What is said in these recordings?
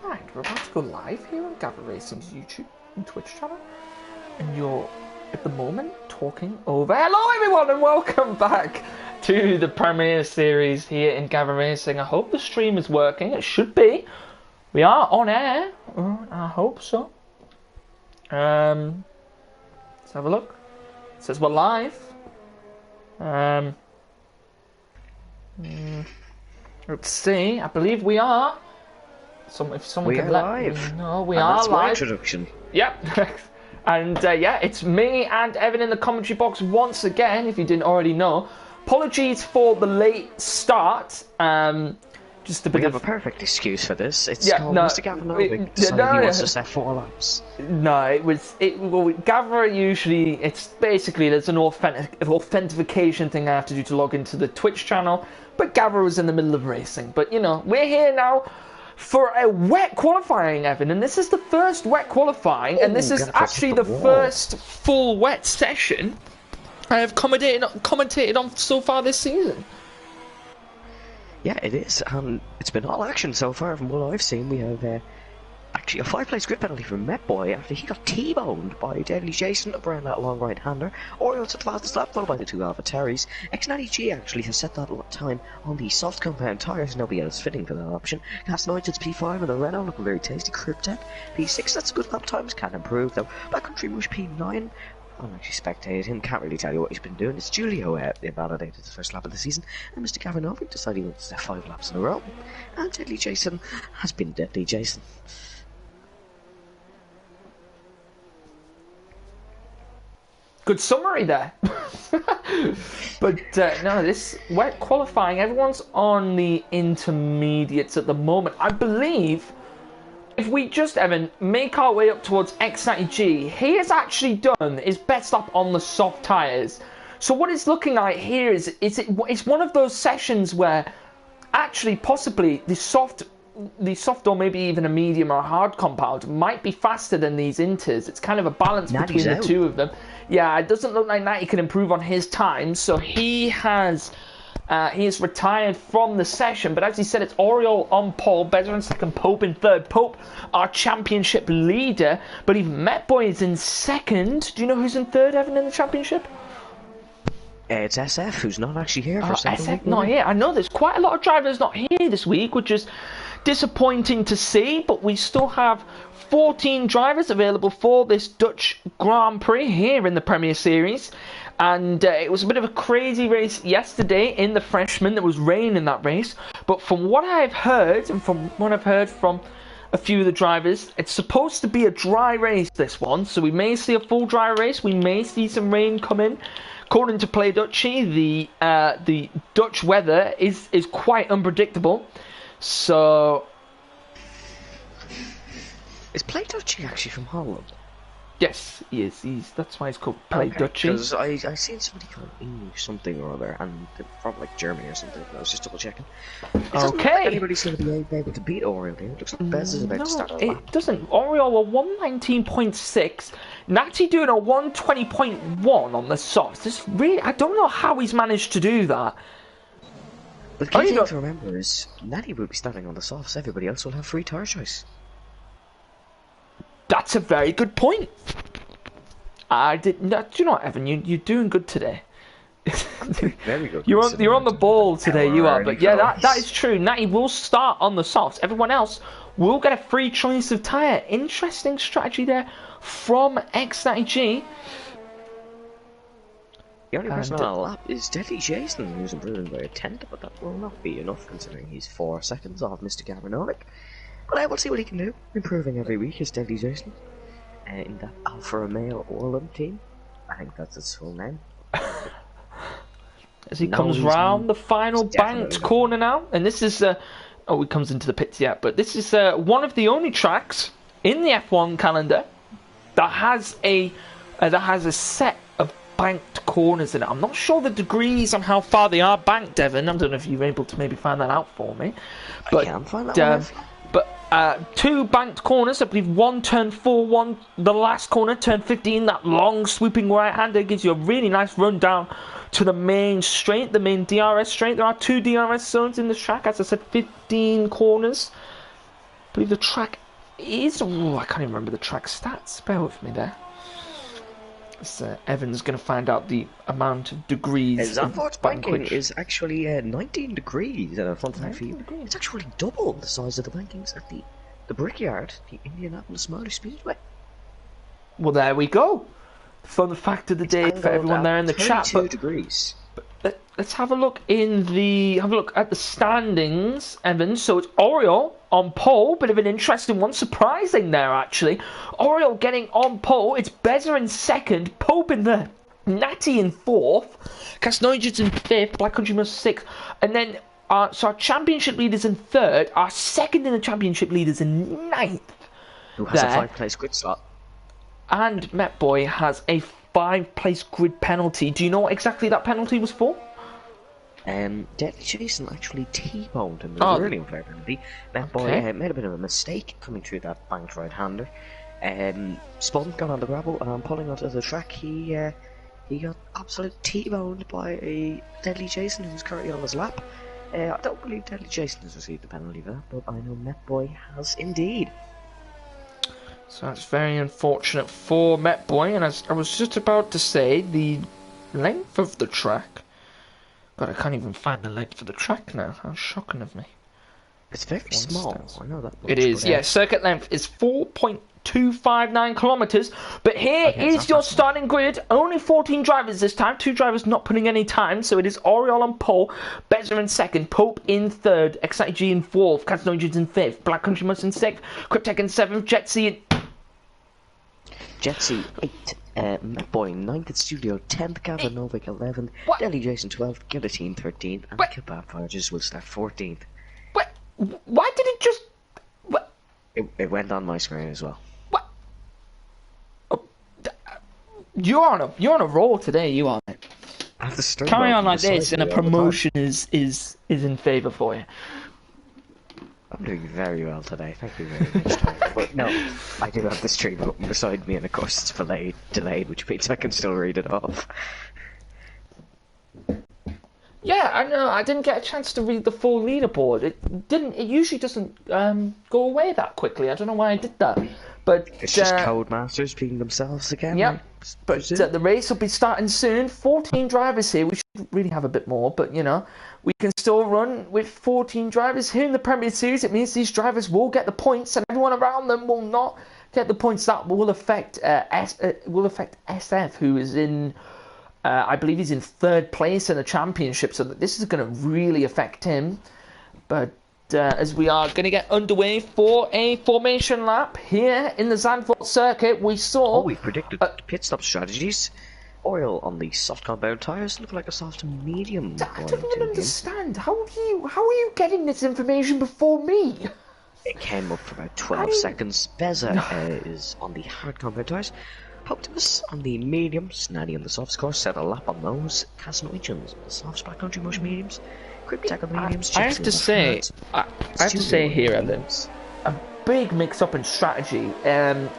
Right, we're about to go live here on Gavra Racing's YouTube and Twitch channel, and you're at the moment talking over. Hello everyone and welcome back to the premiere series here in Gavra Racing. I hope the stream is working. It should be. We are on air. I hope so. Let's have a look. It says we're live. Let's see. I believe we are. If someone can let me know, we are that's live. my introduction. Yep. And yeah, it's me and Evan in the commentary box once again, if you didn't already know. Apologies for the late start. Just a bit We have a perfect excuse for this. It's called no, Mr. Gavra decided he wants to set 4 laps. No, well, Gavra usually, it's basically, there's an authentication thing I have to do to log into the Twitch channel, but Gavra was in the middle of racing. But, you know, we're here now for a wet qualifying, Evan, and this is the first wet qualifying, and this is actually the first full wet session I have commentated on so far this season. Yeah, it is. It's been all action so far from what I've seen. We have actually a 5-place grid penalty from Metboy after he got T-boned by Deadly Jason up around that long right-hander. Oriole took the fastest lap, followed by the 2 Alpha Terrys. X90G actually has set that time on the soft compound tyres. Nobody else fitting for that option. Cast 9 its P5 and the Renault looking very tasty. Cryptech P6, that's good lap times, can improve though. Backcountry Mush P9. I'm actually spectated him, can't really tell you what he's been doing. It's Julio invalidated the first lap of the season, and Mr. Gavra decided he wants to step 5 laps in a row. And Deadly Jason has been Deadly Jason. Good summary there. But no, this wet qualifying, everyone's on the intermediates at the moment. I believe if we just, Evan, make our way up towards X90G, he has actually done his best lap on the soft tyres. So what it's looking like here is it's one of those sessions where actually possibly the soft or maybe even a medium or a hard compound might be faster than these inters. It's kind of a balance between the two of them. Yeah, it doesn't look like Natty can improve on his time, so he has retired from the session. But as he said, it's Oriole on pole, Bezer in second, Pope in third. Pope, our championship leader, but even Metboy is in second. Do you know who's in third, Evan, in the championship? It's SF, who's not actually here for second SF week. not here. I know there's quite a lot of drivers not here this week, which is disappointing to see, but we still have 14 drivers available for this Dutch Grand Prix here in the Premier Series. And it was a bit of a crazy race yesterday in the Freshman. There was rain in that race. But from what I've heard, and from what I've heard from a few of the drivers, it's supposed to be a dry race, this one. So we may see a full dry race. We may see some rain come in. According to Play Dutchie, the Dutch weather is quite unpredictable. So Is Play Dutchie actually from Holland? yes, he is. That's why it's called Play Dutchie. Because I seen somebody called English something or other, and they're from like Germany or something. I was just double checking. Okay. Anybody's going to be able to beat Oriole here. It looks like Bez is about to start. It doesn't. Oriole a 119.6. Natty doing a 120.1 on the softs. This really, I don't know how he's managed to do that. But the key thing to remember is Natty will be starting on the softs. Everybody else will have free tire choice. That's a very good point. I didn't. Do you know what, Evan? You're doing good today. Very good. You're on the ball today. You are. But yeah, that is true. Natty will start on the softs. Everyone else will get a free choice of tyre. Interesting strategy there from X90G. The only person on a lap is Deadly Jason, who's improving by a tenth, but that will not be enough considering he's 4 seconds off Mr. Gavra. But I will see what he can do. Improving every week is Deadly Jason. In that Alfa Romeo Orlum team. I think that's its full name. As he comes round the final banked corner now. And this is... oh, he comes into the pits yet. But this is one of the only tracks in the F1 calendar that has a set of banked corners in it. I'm not sure the degrees on how far they are banked, Devon. I don't know if you're able to maybe find that out for me. But, I can find that but 2 banked corners. I believe one turn 4, one the last corner, turn 15. That long swooping right-hander gives you a really nice run down to the main straight, the main DRS straight. There are 2 DRS zones in this track. As I said, 15 corners. believe the track is... Oh, I can't even remember the track stats. Bear with me there. Evan's going to find out the amount of degrees. Zandvoort's banking is actually 19 degrees. And a fun fact for you, it's actually double the size of the bankings at the Brickyard, the Indianapolis Motor Speedway. Well, there we go. Fun fact of the day for everyone there in the chat. 32 degrees. But let's have a look at the standings, Evan. So it's Oriol on pole, bit of an interesting one, surprising there actually. Oriol getting on pole. It's Beza in second, Pope in the Natty in fourth, Casnoides in fifth, Black Country Must sixth, and then so our championship leaders in third, our second in the championship leaders in ninth. Who has a 5-place grid slot? And Met Boy has a 5-place grid penalty. Do you know what exactly that penalty was for? Deadly Jason actually T-boned him. It was really unfair penalty. Met Boy made a bit of a mistake coming through that banked right-hander. Spun, got on the gravel, and pulling onto the track, he got absolute T-boned by Deadly Jason, who was currently on his lap. I don't believe Deadly Jason has received the penalty for that, but I know Met Boy has indeed. So that's very unfortunate for Met Boy, and as I was just about to say, the length of the track... God, I can't even find the length of the track now. How shocking of me. It's very small. I know that. It is, yeah. Circuit length is 4.259 kilometers. But here is your starting grid. Only 14 drivers this time. 2 drivers not putting any time. So it is Oriol on pole, Beza in second, Pope in third, Excite G in fourth, Casnoides in fifth, Black Country Must in sixth, Cryptek in seventh, Jetsy in... Jetsy 8, Met Boy 9th at Studio 10th, Gavra Novik 11th, Deadly Jason 12th, Guillotine 13th, and Kebab Farges will start 14th. Why did it just... What? It went on my screen as well. What? Oh, you're on a roll today, you are. Carry on like this, and a promotion is in favour for you. I'm doing very well today, thank you very much. But no, I do have the stream open beside me, and of course it's delayed, which means I can still read it off. Yeah, I know. I didn't get a chance to read the full leaderboard. It usually doesn't go away that quickly. I don't know why I did that. But it's just Codemasters being themselves again. Yep. But the race will be starting soon. 14 drivers here. We should really have a bit more, but you know, we can still run with 14 drivers here in the Premier Series. It means these drivers will get the points, and everyone around them will not get the points. That will affect SF, who is in. I believe he's in third place in the championship, so this is going to really affect him. But as we are going to get underway for a formation lap here in the Zandvoort circuit, we saw... we predicted pit stop strategies. Oil on the soft compound tyres look like a soft to medium. I don't even understand. How are you getting this information before me? It came up for about 12 seconds. Beza is on the hard compound tyres. Optimus on the mediums, Natty on the softs, course, set a lap on those. Casnoides on the softs, Black Country Mush mediums, Cryptek on the mediums. I have to say here, Evan, a big mix-up in strategy.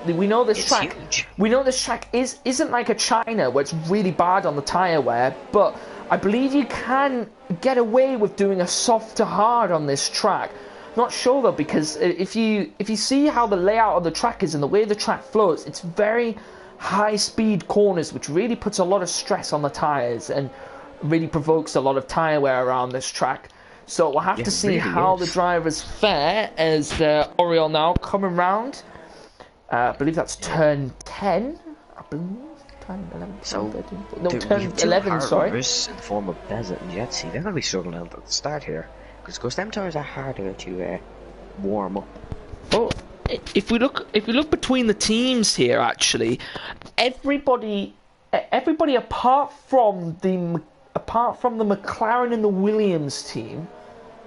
We know this track. Huge. We know this track isn't like a China where it's really bad on the tyre wear, but I believe you can get away with doing a soft to hard on this track. Not sure though, because if you see how the layout of the track is and the way the track flows, it's very high speed corners, which really puts a lot of stress on the tyres and really provokes a lot of tyre wear around this track. So we'll have to see really how the drivers fare as Oriol now coming round. I believe that's turn 10. I believe turn 11. So 13, no, turn 11. Sorry. In the form of Beza and Jetsy, they're going to be struggling at the start here because them tyres are harder to warm up. Well, if we look between the teams here, actually, everybody apart from the McLaren and the Williams team,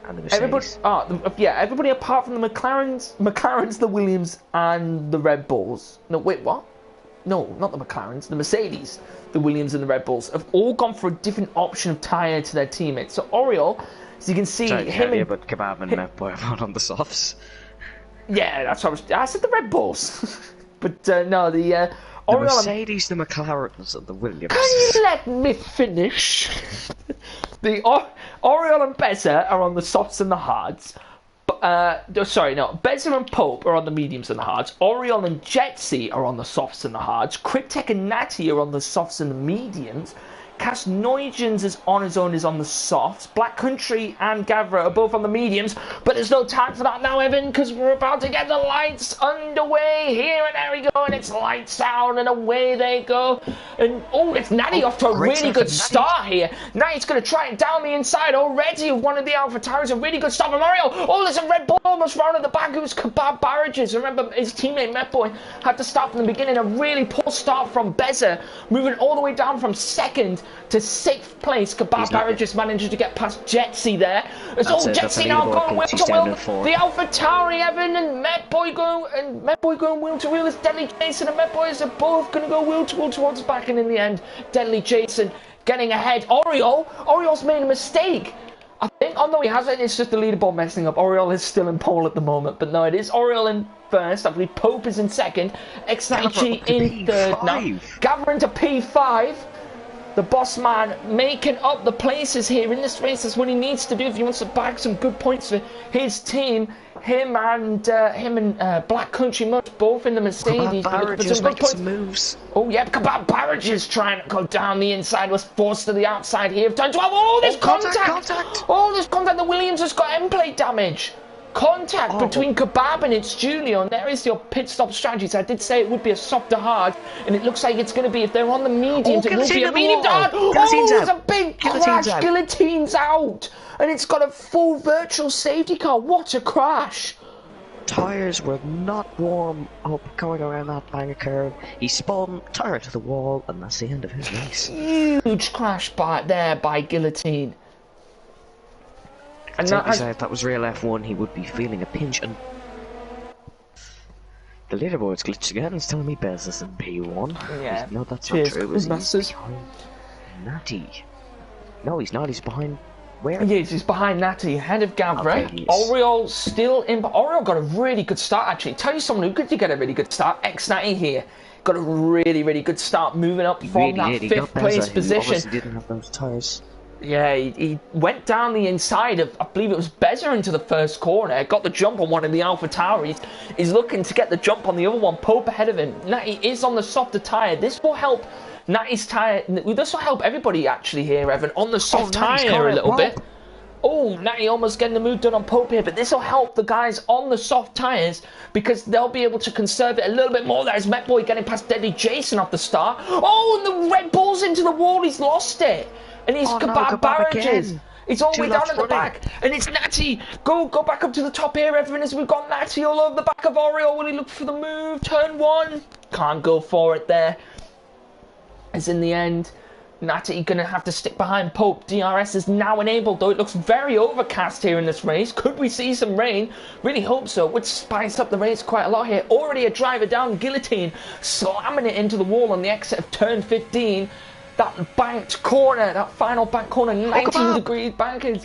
and the Mercedes. Everybody apart from the McLarens, the Williams, and the Red Bulls. No, wait, what? No, not the McLarens, the Mercedes, the Williams, and the Red Bulls have all gone for a different option of tyre to their teammates. So Oriol, as you can see, but Kebab and Met Boy are on the softs. Yeah, that's what I said the Red Bulls. But no, the Mercedes, the McLarens, and the Williams. Can you let me finish? The Oriol and Beza are on the softs and the hards. But Beza and Pope are on the mediums and the hards. Oriole and Jetsy are on the softs and the hards. Cryptek and Natty are on the softs and the mediums. Cass Nuygens is on his own, is on the softs. Black Country and Gavra are both on the mediums, but there's no time for that now, Evan, because we're about to get the lights underway here, and there we go, and it's lights out, and away they go. And it's Natty off to a really good start here. Natty's going to try it down the inside already. One of the Alpha Towers, a really good start from Mario. Oh, there's a Red Bull almost round at the back. It was Kebab Barrages. Remember, his teammate Metboy had to start from the beginning. A really poor start from Beza, moving all the way down from second to 6th place. Kebab Barrages managing to get past Jetsy there. It's all Jetsy now going wheel to wheel. The Alpha Tauri, Evan, and Metboy going wheel to wheel. It's Deadly Jason and Metboy are both going to go wheel to wheel towards the back, and in the end, Deadly Jason getting ahead. Oriole's made a mistake. I think, no, he hasn't. It's just the leaderboard messing up. Oriole is still in pole at the moment, but no, it is Oriole in first. I believe Pope is in second. X90G in third now. Gavra into P5. The boss man making up the places here in this race. That's what he needs to do if he wants to bag some good points for his team. Him and Black Country Much both in the Mercedes. Some moves. Oh yeah, Kebab Barrages trying to go down the inside, was forced to the outside here. Turn 12. Oh, there's contact. Oh, there's contact. The Williams has got end plate damage. Contact between Kebab and its Julio, and there is your pit stop strategies. I did say it would be a soft to hard, and it looks like it's going to be, if they're on the mediums, it will be a medium to hard. There's a big crash. Guillotine's out, and it's got a full virtual safety car. What a crash! Tyres were not warm up going around that banger curve. He spun, tyre to the wall, and that's the end of his race. Huge crash by Guillotine. And if that was real F1, he would be feeling a pinch. And the leaderboard's glitched again. It's telling me Bez is in P1. Yeah. No, that's not true. He's behind Natty. No, he's not. He's behind. Where? Yes, he's behind Natty, ahead of Gavra. Okay, Oriole still in. Oriole got a really good start, actually. Tell you someone who could get a really good start. X-Natty here. Got a really, really good start, moving up from that 5th place position. He didn't have those tyres. Yeah, he went down the inside of, I believe it was Beza, into the first corner. Got the jump on one of the Alpha Tauris. He's looking to get the jump on the other one. Pope ahead of him. Natty is on the softer tyre. This will help Natty's tyre. This will help everybody actually here, Evan, on the soft tyre a little bit. Oh, Natty almost getting the move done on Pope here, but this will help the guys on the soft tyres because they'll be able to conserve it a little bit more. There's Metboy getting past Deadly Jason off the start. Oh, and the Red Bull's into the wall. He's lost it. And he's Kebab Barrages. He's all the way down at the back. And it's Natty. Go back up to the top here, everyone, as we've got Natty all over the back of Oriole. Will he look for the move? Turn 1. Can't go for it there. As in the end, Natty going to have to stick behind Pope. DRS is now enabled, though it looks very overcast here in this race. Could we see some rain? Really hope so. Would spice up the race quite a lot here. Already a driver down. Guillotine slamming it into the wall on the exit of turn 15. That banked corner, that final bank corner, 19 degrees banking.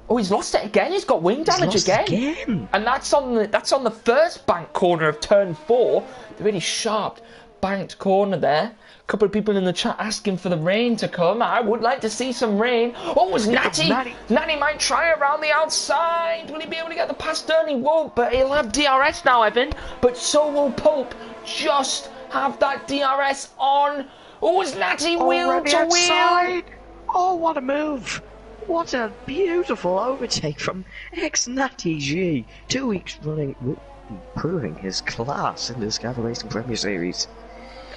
Oh, he's lost it again. He's got wing damage again. And that's on the first bank corner of turn 4. The really sharp banked corner there. A couple of people in the chat asking for the rain to come. I would like to see some rain. Oh, it's Natty. Natty might try around the outside. Will he be able to get the pass done? He won't, but he'll have DRS now, Evan. But so will Pope. Just have that DRS on. Oh, it's Natty wheel to wheel. Oh, what a move. What a beautiful overtake from X-Natty G. 2 weeks running, proving his class in this Gavra Racing Premier Series.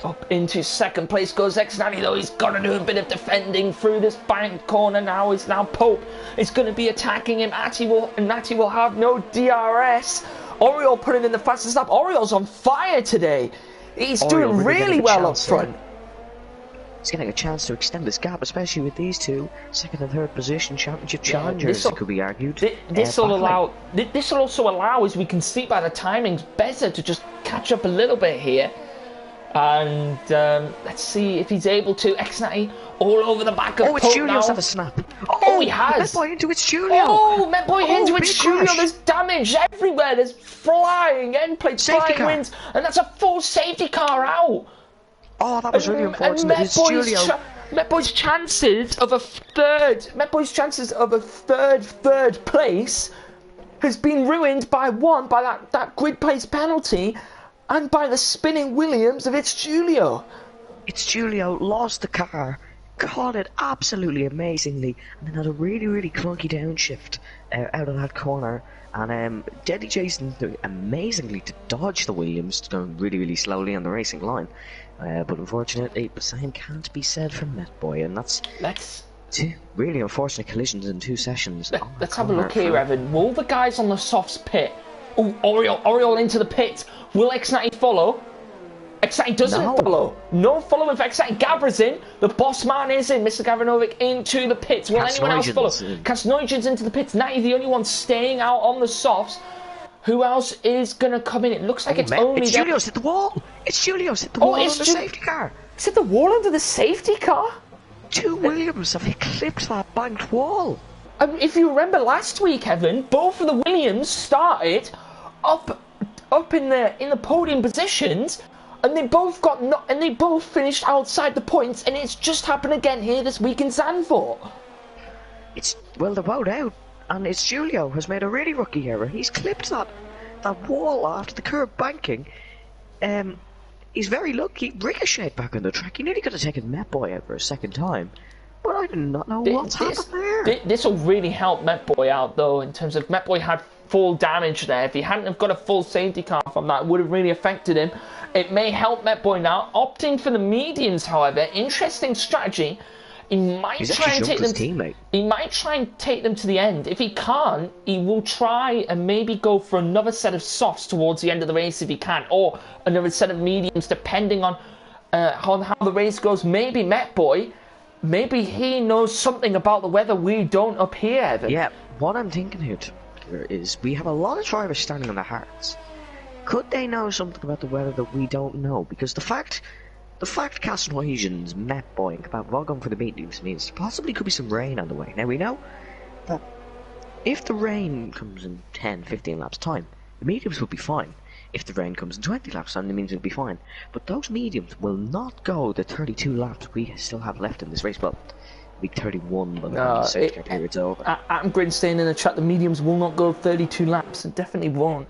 Up into second place goes X-Natty, though. He's got to do a bit of defending through this banked corner now. It's now Pope. It's going to be attacking him. Natty will have no DRS. Oriole putting in the fastest lap. Oriole's on fire today. He's doing really well up front. He's getting a chance to extend this gap, especially with these two second and third position championship challengers. It could be argued. This will also allow, as we can see by the timings, Beza to just catch up a little bit here. And let's see if he's able to. X-Natty all over the back of Pope now. Julio's had a snap. Oh, he has. Metboy into its Julio. Oh, Metboy into its Julio. There's damage everywhere. There's flying end plates, flying winds, and that's a full safety car out. Oh, that was really unfortunate. Metboy's chances of a third place has been ruined by that grid place penalty and by the spinning Williams of It's Julio. It's Julio lost the car, caught it absolutely amazingly, and then had a really, really clunky downshift out of that corner. And Deadly Jason doing amazingly to dodge the Williams, going really, really slowly on the racing line. But unfortunately, the same can't be said for Met Boy, and that's two really unfortunate collisions in 2 sessions. Let's have a look here, Evan. Will the guys on the softs pit? Oh, Oriole into the pit. Will X90 follow? X90 doesn't follow. No following for X90. Gavra's in. The boss man is in. Mr. Gavranovic into the pits. Will anyone else follow? Kasnoijan's into the pits. 90 the only one staying out on the softs. Who else is going to come in? It looks like it's Julio's hit the wall. It's Julio's hit the wall on the safety car. It's hit the wall under the safety car? 2 Williams have eclipsed that banked wall. If you remember last week, Evan, both of the Williams started up in the podium positions, and they both finished outside the points, and it's just happened again here this week in Zandvoort. They're both out. And it's Julio has made a really rookie error. He's clipped that wall after the curb banking. He's very lucky. Ricocheted back on the track. He nearly could have taken Met Boy out for a second time. But I do not know what's happened there. This will really help Met Boy out, though, in terms of Met Boy had full damage there. If he hadn't have got a full safety car from that, it would have really affected him. It may help Met Boy now. Opting for the mediums, however, interesting strategy. He might try and take them. He might try and take them to the end. If he can't, he will try and maybe go for another set of softs towards the end of the race if he can, or another set of mediums, depending on how the race goes. Maybe Met Boy, maybe he knows something about the weather we don't up here, Evan. Yeah, what I'm thinking here is we have a lot of drivers standing on the hards. Could they know something about the weather that we don't know? Because the fact Casanoijan's Met Boy and Kebab have all gone for the mediums means there possibly could be some rain on the way. Now we know that if the rain comes in 10, 15 laps time, the mediums will be fine. If the rain comes in 20 laps time, the mediums will be fine. But those mediums will not go the 32 laps we still have left in this race. Well, week 31 by the time the safety car period's over. Adam Grinstein in the chat, the mediums will not go 32 laps, and definitely won't.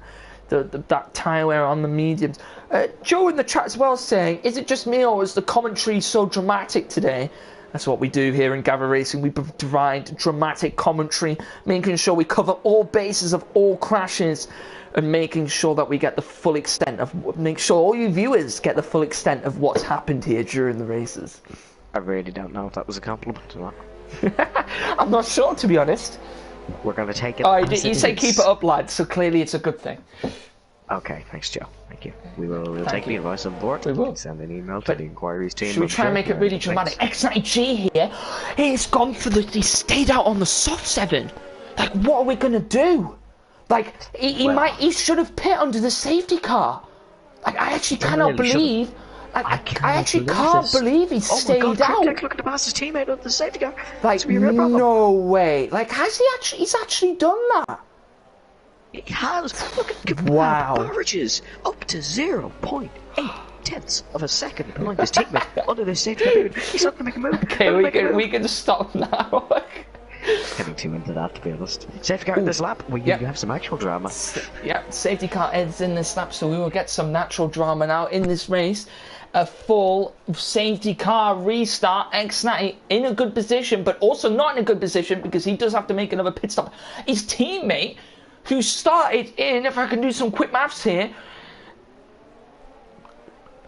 That tyre wear on the mediums. Joe in the chat as well saying, is it just me or is the commentary so dramatic today? That's what we do here in Gavra Racing. We provide dramatic commentary, making sure we cover all bases of all crashes and making sure that we get the full extent of, make sure all you viewers get the full extent of what's happened here during the races. I really don't know if that was a compliment or not. I'm not sure, to be honest. We're going to take it. You say keep it up, lads, so clearly it's a good thing. Okay, thanks, Joe. Thank you. We'll take the advice on board. We will. Send an email to the inquiries team. Should we try and make it really dramatic? X90G here, he's gone for he stayed out on the soft 7. Like, what are we going to do? Like, he should have pit under the safety car. Like, I actually cannot believe... I actually can't believe he stayed out. Look at the past his teammate on the safety car. Like, no way. Like, he's actually done that? He has. Look at averages up to 0.8 tenths of a second behind his teammate under the safety car. He's not going to make a move. Okay, we can stop now. Getting too into that, to be honest. Safety car in this lap, you have some actual drama. Safety car ends in this lap, so we will get some natural drama now in this race. A full safety car restart. X90 in a good position, but also not in a good position because he does have to make another pit stop. His teammate, who started in, if I can do some quick maths here,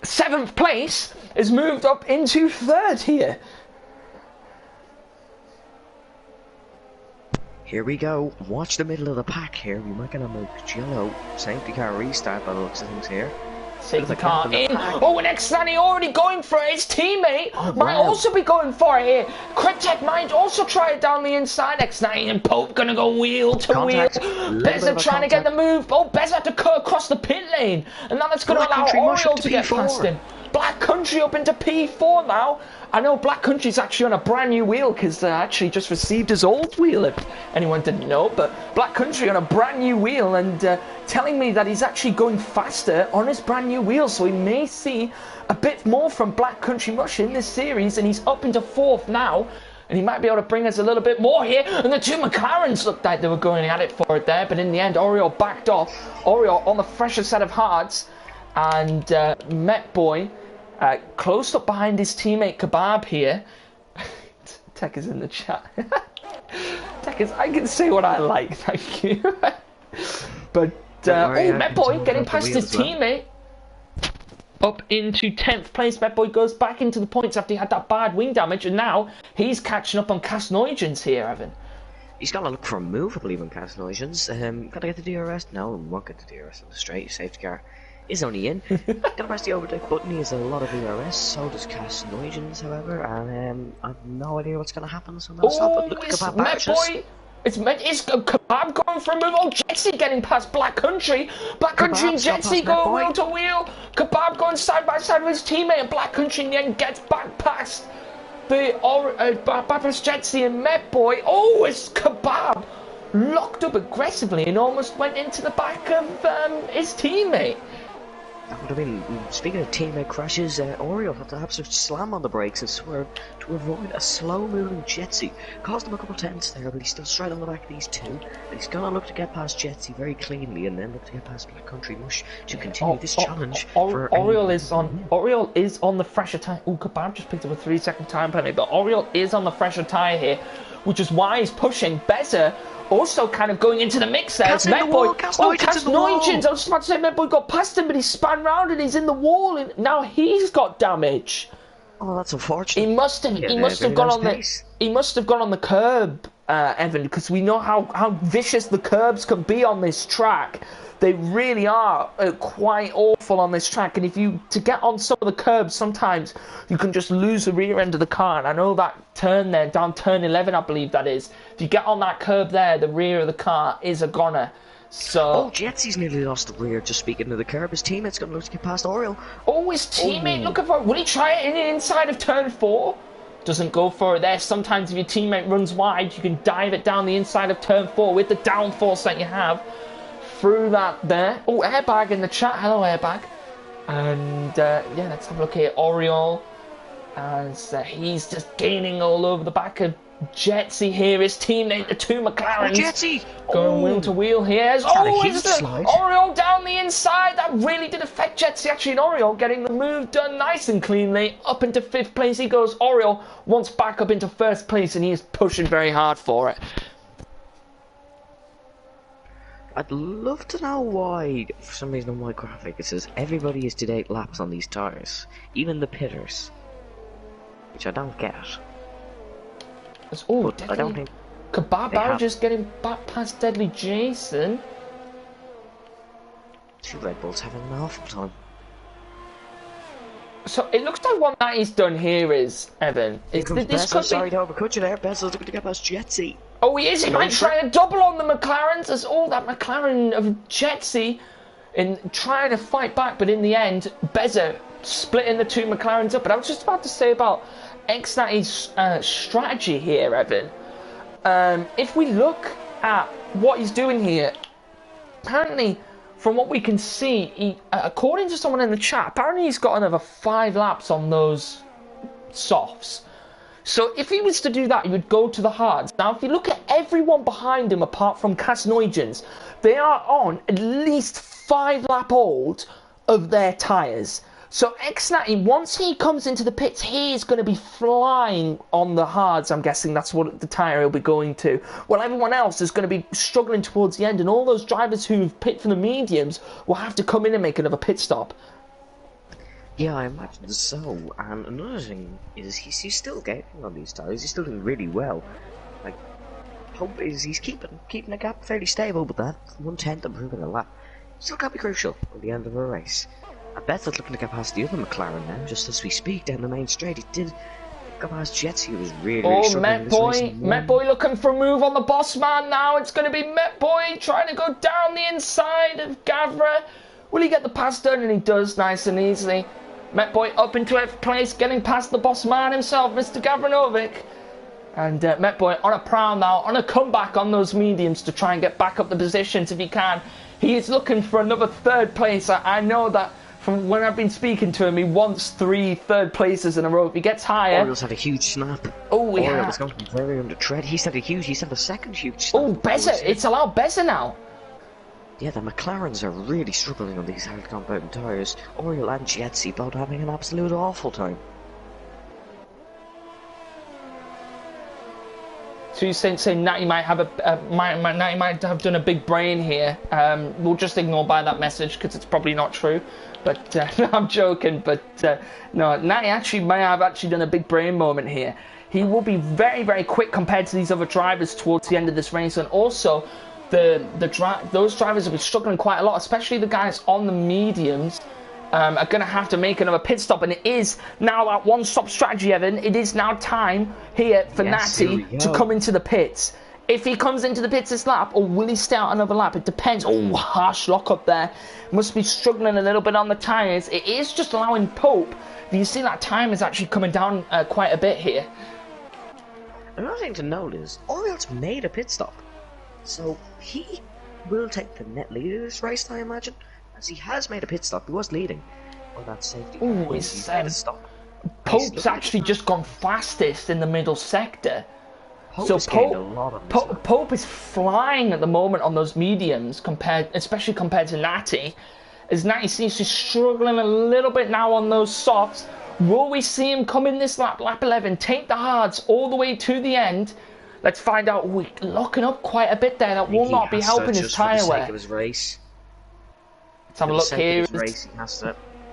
7th place, has moved up into 3rd here. Here we go. Watch the middle of the pack here. We might get a Mugello safety car restart by the looks of things here. Safety car in. Oh, and X90 already going for it. His teammate might also be going for it here. Cryptek might also try it down the inside. X90 and Pope gonna go wheel to wheel. Beza trying to get the move. Oh, Beza had to cut across the pit lane. And now that's going to allow Oriole to get past him. Black Country up into P4 now. I know Black Country's actually on a brand new wheel because they actually just received his old wheel, if anyone didn't know. But Black Country on a brand new wheel and telling me that he's actually going faster on his brand new wheel. So we may see a bit more from Black Country Mush in this series, and he's up into 4th now. and he might be able to bring us a little bit more here. And the two McLarens looked like they were going at it for it there, but in the end, Oriole backed off. Oriole on the fresher set of hards, and Met Boy close up behind his teammate Kebab here. Tech is in the chat. Tech is, I can say what I like, thank you. But Met Boy getting past his teammate. Up into 10th place. Met Boy goes back into the points after he had that bad wing damage, and now he's catching up on Casnoigens here, Evan. He's got to look for a move, I believe, on Casnoigens. Got to get the DRS? No, he won't get the DRS on the straight. Safety car is only in. Got to press the overtake button. He has a lot of DRS. So does Casnoigens, however. And I have no idea what's going to happen. So no stop. But look at Met Boy. Is Kebab going for a move? Oh, Jetsy getting past Black Country. Black Country and Jetsy going wheel to wheel. Kebab going side by side with his teammate, and Black Country in the end gets back past the Jetsy and Met Boy. Oh, it's Kebab locked up aggressively and almost went into the back of his teammate. That would have been, speaking of teammate crashes, Oriole had to absolutely slam on the brakes and swerve to avoid a slow-moving Jetsy. Caused him a couple of tenths there, but he's still straight on the back of these two. And he's going to look to get past Jetsy very cleanly, and then look to get past Black Country Mush to continue this challenge. Oriole is on the fresher tyre. Ooh, Kebab just picked up a 3-second time penalty, but Oriole is on the fresher tyre here, which is why he's pushing. Bezer also kind of going into the mix there. Met Boy, Casnoigens. I was just about to say Met Boy got past him, but he span round and he's in the wall, and now he's got damage. Oh, that's unfortunate. He must have gone on the curb, Evan, because we know how vicious the curbs can be on this track. They really are quite awful on this track, and to get on some of the curbs, sometimes you can just lose the rear end of the car. And I know that turn there, down turn 11, I believe that is. If you get on that curb there, the rear of the car is a goner. So, Jetsy's nearly lost the rear. Just speaking of the curb, his teammate's going to look to get past Oriole. Oh, his teammate looking for. Will he try it in the inside of turn 4? Doesn't go for it there. Sometimes if your teammate runs wide, you can dive it down the inside of turn 4 with the downforce that you have. Through that there. Oh, Airbag in the chat. Hello, Airbag. And yeah, let's have a look here. Oriole, as he's just gaining all over the back of Jetsy here. His teammate, the two McLarens. Jetsy! Going wheel to wheel here. It's Oriole down the inside. That really did affect Jetsy. Actually, and Oriole getting the move done nice and cleanly. Up into 5th place he goes. Oriole wants back up into 1st place, and he is pushing very hard for it. I'd love to know why, for some reason on my graphic, it says everybody is to 8 laps on these tyres, even the pitters, which I don't get. Oh, I don't think Kebab just getting back past Deadly Jason. 2 Red Bulls having an awful time. So it looks like what Matty's done here is, Evan. Sorry to overcut you there. Bezos looking to get past Jetsy. Oh, he is. He might try to double on the McLarens. There's all that McLaren of Jetsy in trying to fight back, but in the end, Bezer splitting the two McLarens up. But I was just about to say about Xnatty's strategy here, Evan. If we look at what he's doing here, apparently, from what we can see, according to someone in the chat, apparently he's got another 5 laps on those softs. So if he was to do that, he would go to the hards. Now, if you look at everyone behind him, apart from Casnoigens, they are on at least 5 lap old of their tyres. So Xnatty, once he comes into the pits, he is going to be flying on the hards. I'm guessing that's what the tyre he'll be going to. While everyone else is going to be struggling towards the end, and all those drivers who've pit for the mediums will have to come in and make another pit stop. Yeah, I imagine so. And another thing is he's still getting on these tyres. He's still doing really well. Like, hope is he's keeping the gap fairly stable, but that 1/10 improving a lap still can be crucial at the end of a race. I bet that's looking to get past the other McLaren now, just as we speak, down the main straight. He did go past Jetsy, who was really struggling. Met Boy looking for a move on the boss man now. It's going to be Met Boy trying to go down the inside of Gavra. Will he get the pass done? And he does, nice and easily. Met Boy up into 8th place, getting past the boss man himself, Mr. Gavranovic. And Met Boy on a prowl now, on a comeback on those mediums to try and get back up the positions if he can. He is looking for another 3rd place. I know that from when I've been speaking to him, he wants 3 third places in a row. If he gets higher... Oriol's had a huge snap. Oh, Oriol yeah. was going to be very under threat. He's had a second huge snap. Oh, Beza. It's allowed Beza now. Yeah, the McLarens are really struggling on these hard compound tyres. Oriol and Jetsi both having an absolute awful time. So you're saying Natty might have Natty might have done a big brain here. We'll just ignore by that message because it's probably not true. But no, I'm joking. But no, Natty actually may have done a big brain moment here. He will be very, very quick compared to these other drivers towards the end of this race, and also those drivers will be struggling quite a lot, especially the guys on the mediums. Are going to have to make another pit stop, and it is now that one-stop strategy, Evan. It is now time here for Natty to come into the pits. If he comes into the pits this lap, or will he stay out another lap? It depends. Oh, harsh lock up there. Must be struggling a little bit on the tyres. It is just allowing Pope. You see that time is actually coming down quite a bit here. Another thing to note is, Oriol's made a pit stop. So, he will take the net lead of this race, I imagine. As he has made a pit stop, he was leading. Well, that safety. Ooh, he's made a stop. Pope's actually just gone fastest in the middle sector. Pope is flying at the moment on those mediums, especially compared to Natty. As Natty seems to be struggling a little bit now on those softs. Will we see him come in this lap 11, take the hards all the way to the end? Let's find out. We're locking up quite a bit there. That will not be helping his tyre wear. Of his race. Let's have a look here.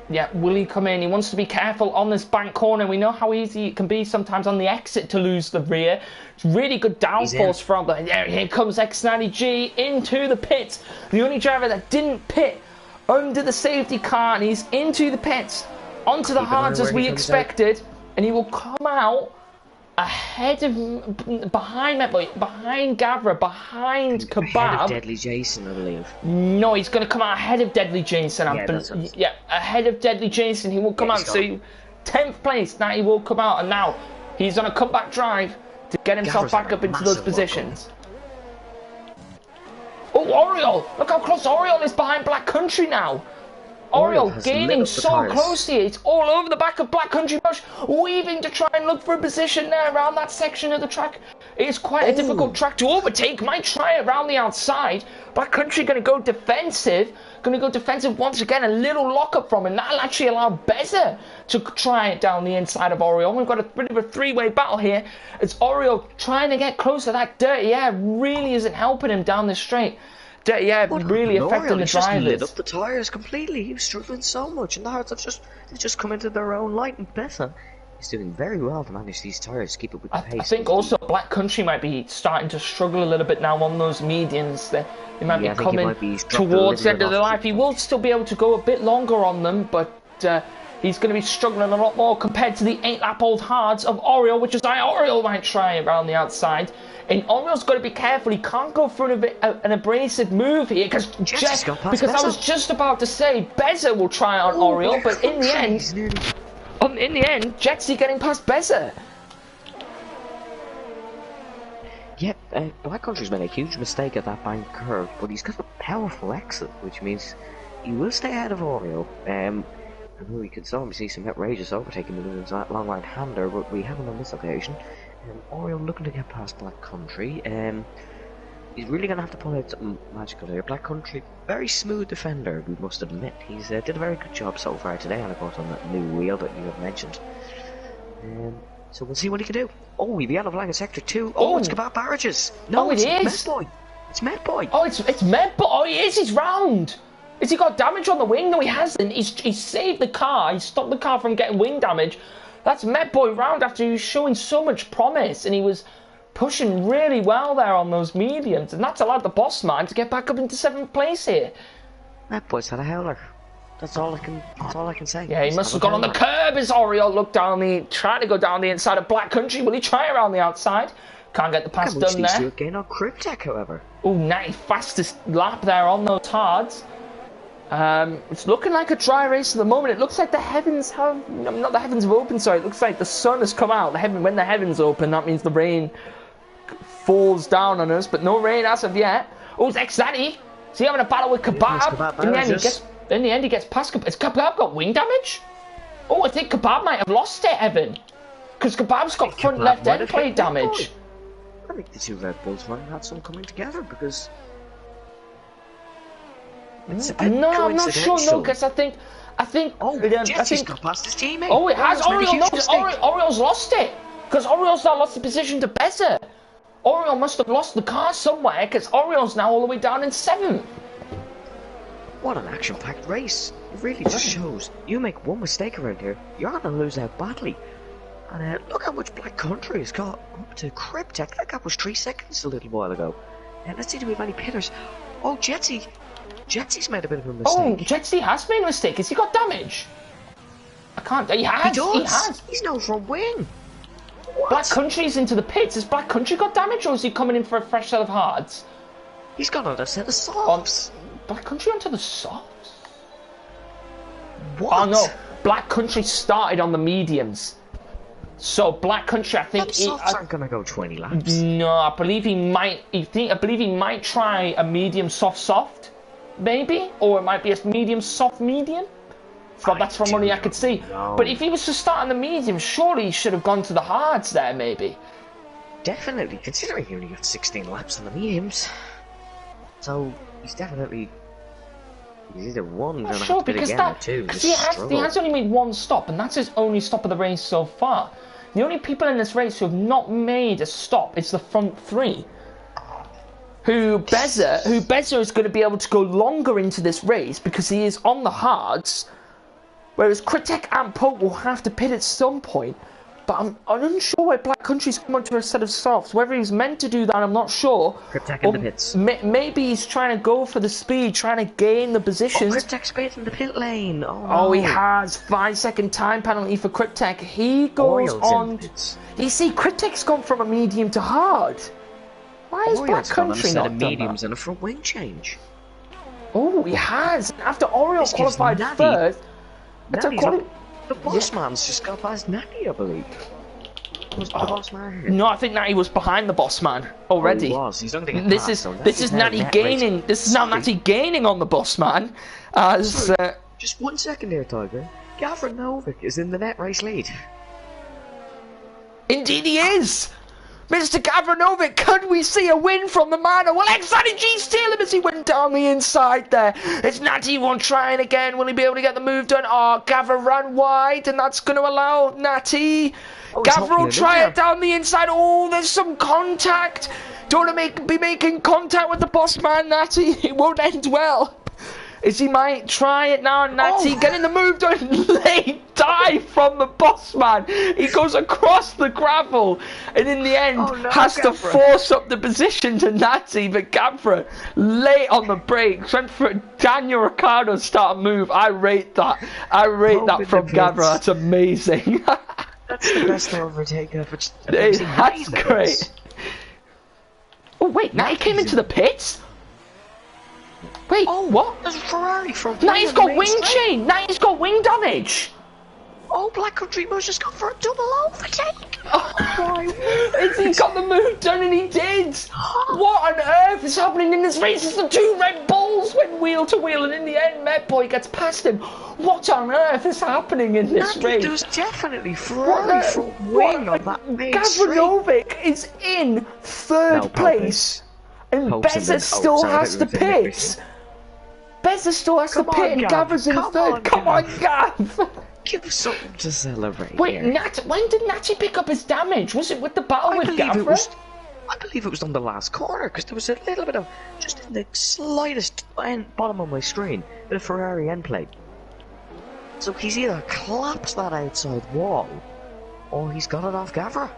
Yeah, will he come in? He wants to be careful on this bank corner. We know how easy it can be sometimes on the exit to lose the rear. It's really good downforce from there. Here comes X90G into the pits. The only driver that didn't pit under the safety car, and he's into the pits, onto the hards as we expected, and he will come out ahead of, behind Gavra, behind Kebab. Ahead of Deadly Jason, I believe. No, he's going to come out ahead of Deadly Jason. Ahead of Deadly Jason. He will come out. So 10th place. Now he will come out, and now he's on a comeback drive to get himself back up into those positions. Oh, Oriol! Look how close Oriol is behind Black Country now. Oriol gaining so close here. It's all over the back of Black Country Bush, weaving to try and look for a position there around that section of the track. It is quite a difficult track to overtake. Might try around the outside. Black Country going to go defensive. Once again. A little lockup from him. That'll actually allow Beza to try it down the inside of Oriol. We've got a bit of a three-way battle here. It's Oriol trying to get closer. That dirty air really isn't helping him down the straight. Yeah, really affecting the drivers. Lit up the tyres completely. He was struggling so much, and the hards have just come into their own light. And Beza is doing very well to manage these tyres, keep up with the pace. I think also Black Country might be starting to struggle a little bit now on those medians. They might be coming towards the end of the life. He will still be able to go a bit longer on them, but he's going to be struggling a lot more compared to the 8-lap-old hards of Oriol, which is why Oriol might try around the outside. And Oriol's got to be careful. He can't go for an abrasive move here because I was just about to say Beza will try on Oriol, but in the end, Jetsi getting past Beza. Yep, Black Country's made a huge mistake at that bank curve, but he's got a powerful exit, which means he will stay ahead of Oriol. And we could see some outrageous overtaking moves on that long right-hander, but we haven't on this occasion. Oriol looking to get past Black Country. He's really going to have to pull out something magical here. Black Country, very smooth defender, we must admit. He's did a very good job so far today, and of course on that new wheel that you have mentioned. So we'll see what he can do. Oh, we've out of line in sector 2. Oh, it's Kebab Barrages. No, it is. Medboy. It's Medboy. Oh, it's Medboy. Oh, he is. He's round. Has he got damage on the wing? No, he hasn't. He's saved the car. He stopped the car from getting wing damage. That's Medboy round after he was showing so much promise, and he was pushing really well there on those mediums, and that's allowed the boss man to get back up into 7th place here. Medboy's had a howler. That's all I can say. Yeah, he must have gone on the curb as Oriol looked tried to go down the inside of Black Country. Will he try around the outside? Can't get the pass done there. Again on Cryptek, however. Oh, Natty fastest lap there on those hards. It's looking like a dry race at the moment. It looks like the heavens have... Not the heavens have opened, sorry. It looks like the sun has come out. When the heavens open, that means the rain falls down on us. But no rain as of yet. Oh, it's X-Daddy. Is he having a battle with Kebab? In the end, Then in the end, he gets past Kebab. Has Kebab got wing damage? Oh, I think Kebab might have lost it, Evan. Because Kebab's got front left end plate damage. I think the two Red Bulls might have had some coming together because... No, I'm not sure, no, because I think... Oh, Jesse's got past his teammate. Oh, it has. Oriole's lost it. Because Oriole's now lost the position to Beza. Oriole must have lost the car somewhere, because Oriole's now all the way down in 7th. What an action-packed race. It really just shows you make one mistake around here, you're going to lose out badly. And look how much Black Country has got up to Cryptek. That gap was 3 seconds a little while ago. And let's see, do we have any pitters? Oh, Jetsy's made a bit of a mistake. Oh, Jetsy has made a mistake. Has he got damage? I can't. He has. He has. He's no front wing. What? Black Country's into the pits. Has Black Country got damage, or is he coming in for a fresh set of hards? He's got on a set of softs. Black Country onto the softs? What? Oh no, Black Country started on the mediums. So Black Country, I think softs aren't gonna go 20 laps. No, I believe he might. I believe he might try a medium soft, maybe, or it might be a medium soft medium. But that's from money I could see. No. But if he was to start on the medium, surely he should have gone to the hards there, maybe. Definitely, considering he only got 16 laps on the mediums. So he's definitely. He's either one gonna have to bid again or two. Because he has only made one stop, and that's his only stop of the race so far. The only people in this race who have not made a stop is the front three. Who Beza is going to be able to go longer into this race because he is on the hards, whereas Cryptek and Pope will have to pit at some point. But I'm unsure why Black Country's come onto a set of softs. Whether he's meant to do that, I'm not sure. Cryptek in the pits. Maybe he's trying to go for the speed, trying to gain the positions. Oh, Cryptek's speed in the pit lane. Oh, no. He has 5-second time penalty for Cryptek. He goes on. You see, Cryptek's gone from a medium to hard. Why is Black Country not done that? Mediums and a front wing change. Oh, he has. After Oriole qualified third. The boss man's just got past Natty, I believe. Was the boss man here? No, I think Natty was behind the boss man already. Oh, he was. He's only getting this past, is Natty gaining. This is now Natty gaining on the boss man. As just 1 second here, Tiger. Gavra Novick is in the net race lead. Indeed, he is. Mr. Gavranovic, could we see a win from the man? Well, Excited G steal him as he went down the inside there. It's Natty one trying again. Will he be able to get the move done? Oh, Gavra ran wide, and that's going to allow Natty. Gavra will try it down the inside. Oh, there's some contact. Don't want to be making contact with the boss man, Natty. It won't end well. As he might try it now, Natty getting the move done. Late dive from the boss man. He goes across the gravel and in the end has to force up the position to Natty. But Gavra, late on the brakes, went for a Daniel Ricciardo start move. I rate that. I rate that from Gavra. That's amazing. That's the best overtake ever. That's great. Oh wait, Natty came into the pits? Wait, what? There's a Ferrari from Natty's got wing chain! Natty's got wing damage! Oh, Black Country Mo's just gone for a double overtake! Oh, he got the move done and he did! What on earth is happening in this race? It's the two Red Bulls went wheel to wheel and in the end Met Boy gets past him. What on earth is happening in this race? There's definitely Ferrari from wing on that main Gavranovic is in third place and Beza still has to pit. Beza still has to pit and Gavra's in third. Come on, Gav! Give us something to celebrate. Wait, when did Natty pick up his damage? Was it with the battle with Gavra? I believe it was on the last corner, because there was a little bit of, just in the slightest bottom of my screen, bit of Ferrari end plate. So he's either collapsed that outside wall, or he's got it off Gavra.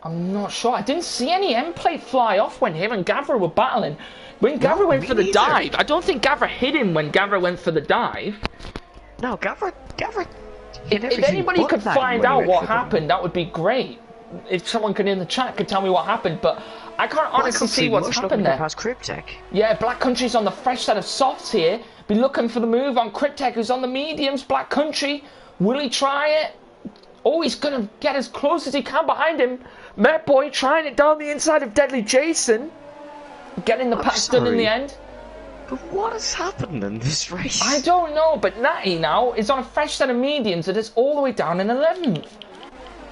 I'm not sure. I didn't see any end plate fly off when him and Gavra were battling. When Gavra went for the dive, I don't think Gavra hit him when Gavra went for the dive. No, Gavra. If anybody could find out what happened, that would be great. If someone could in the chat could tell me what happened, but I can't honestly see what's happened there. Past Cryptek. Yeah, Black Country's on the fresh set of softs here. Be looking for the move on Cryptek, who's on the mediums. Black Country, will he try it? Oh, he's gonna get as close as he can behind him. Met Boy trying it down the inside of Deadly Jason. Getting the pass done in the end. But what has happened in this race? I don't know, but Natty now is on a fresh set of mediums that is all the way down in 11th.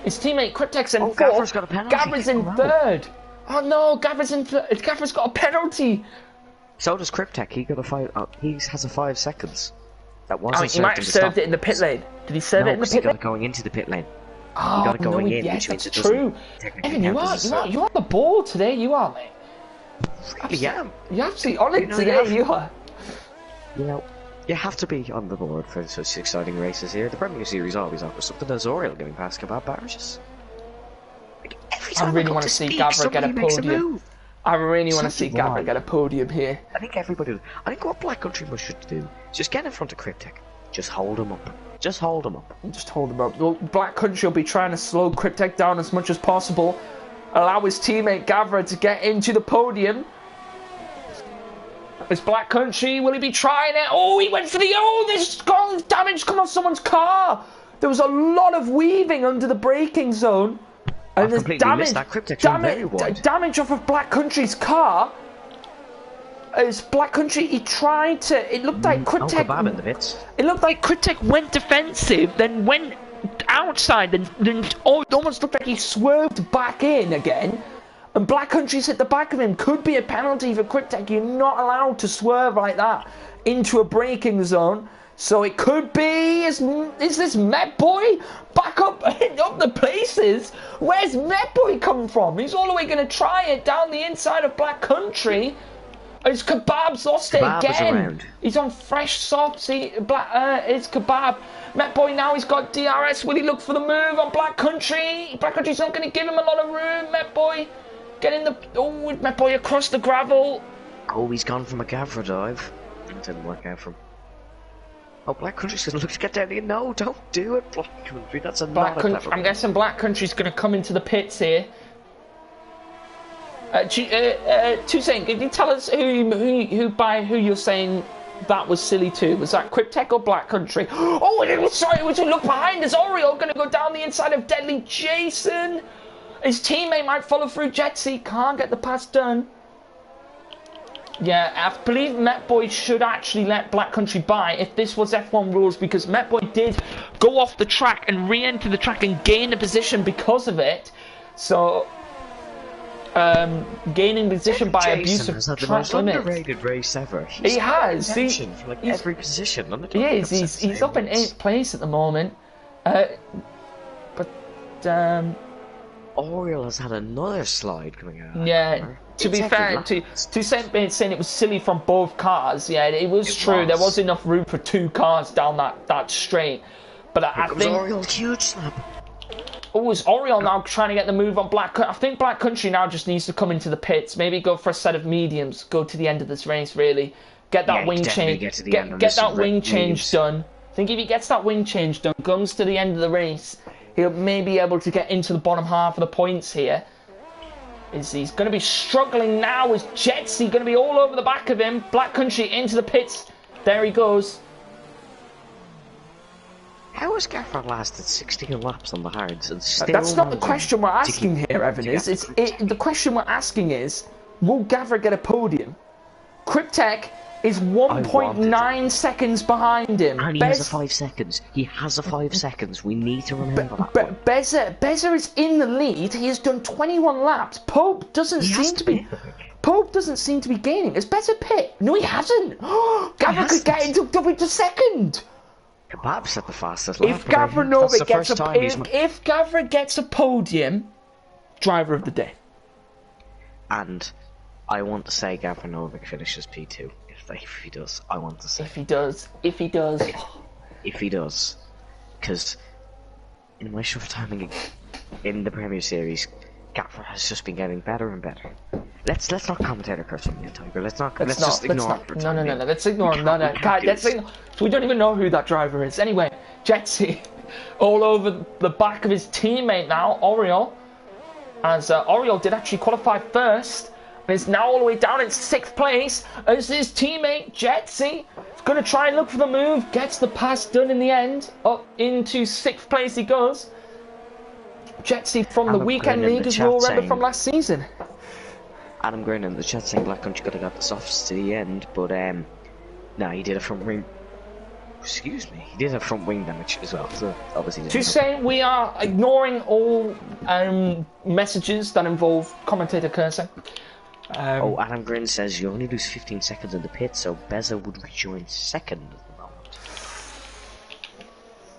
His teammate Cryptek's in 4th. Gavra's got a penalty. Gavra's in 3rd. Oh no, Gavra's in 3rd. Gavra's got a penalty. So does Cryptek. He got a 5. He has a 5 seconds. That wasn't. He might have served it in the pit lane. Did he serve it in the pit lane? He got it going into the pit lane. Oh, he got it going in, yes, which means that's it true. Evan, you're on the ball today. You are, mate. Really am. You're absolutely on it today. You are. You know, you have to be on the board for such exciting races here. The Premier Series always offers something. As Oriel getting past Kebab barrages. Like, every time I really want to see Gavra get a podium. I really want to see Gavra get a podium here. I think everybody. I think what Black Country must should do is just get in front of Cryptek. Just hold him up. Just hold him up. Just hold him up. Well, Black Country will be trying to slow Cryptek down as much as possible. Allow his teammate Gavra to get into the podium. It's Black Country. Will he be trying it? Oh, he went for the... Oh, there's damage come on someone's car. There was a lot of weaving under the braking zone. And there's damage off of Black Country's car. As Black Country, he tried to... It looked like Cryptek... in the bits. It looked like Cryptek went defensive, then went outside, then it almost looked like he swerved back in again. And Black Country's hit the back of him. Could be a penalty for Cryptek. You're not allowed to swerve like that into a braking zone. So it could be... Is this Met Boy back up the places? Where's Met Boy come from? He's all the way going to try it down the inside of Black Country. His Kebab's lost it again. He's on fresh softs. It's Kebab. Met Boy now, he's got DRS. Will he look for the move on Black Country? Black Country's not going to give him a lot of room. Met Boy getting the... Oh, Met Boy across the gravel. Oh, he's gone from a Gavra dive. It didn't work out for him. Oh, Black Country's going to look to get down here. No, don't do it, Black Country. That's a Black Country. I'm guessing Black Country's going to come into the pits here. Toussaint, can you tell us who you're saying that was silly to? Was that Cryptek or Black Country? Oh, it was a look behind. Is Oriel going to go down the inside of Deadly Jason? His teammate might follow through. Jetsy can't get the pass done. Yeah, I believe Met Boy should actually let Black Country by if this was F1 rules, because Met Boy did go off the track and re-enter the track and gain a position because of it. So, gaining position by abuse of track limits. Jason has had the most underrated race ever. He has. For like every position. He is. He's up in 8th place at the moment. Oriel has had another slide coming out. Yeah. To be fair, to saying it was silly from both cars, yeah, it was true. There was enough room for 2 cars down that straight. But I think Oriel's huge slap. Oh, is Oriel now trying to get the move on Black Country? I think Black Country now just needs to come into the pits. Maybe go for a set of mediums. Go to the end of this race, really. Get that wing change. Get that wing change done. I think if he gets that wing change done, comes to the end of the race, he'll maybe be able to get into the bottom half of the points here. He's going to be struggling now. Is Jetsy going to be all over the back of him? Black Country into the pits. There he goes. How has Gavra lasted 16 laps on the hards and still... That's not the question we're asking here, Evan. The question we're asking is, will Gavra get a podium? Cryptek is 1.9 seconds behind him. And he has a 5 seconds. He has a 5 seconds. We need to remember that. Beza is in the lead. He has done 21 laps. Pope doesn't seem to be gaining. Has Beza pit? No, he hasn't. Gavra could get into second. Kebab set the fastest lap. If Gavra gets a podium, driver of the day. And I want to say Gavra Novic finishes P2. If he does, I want to say. If he does. If he does. Because in my short time in the Premier Series, Gavra has just been getting better and better. Let's not commentator curse on the Tiger. Let's just ignore it. No. Let's ignore him. No. We don't even know who that driver is. Anyway, Jetsy all over the back of his teammate now, Oriel. As Oriel did actually qualify first. And is now all the way down in 6th place. As his teammate, Jetsy, is going to try and look for the move. Gets the pass done in the end. Up into 6th place he goes. Jetsy from the Weekend League, as we all remember from last season. Adam Grin in the chat saying Black Country could have got the softs to the end, but no, he did a front wing. Excuse me, he did a front wing damage as well. So obviously. To say we are ignoring all messages that involve commentator cursing. Adam Grin says you only lose 15 seconds in the pit, so Beza would rejoin second at the moment.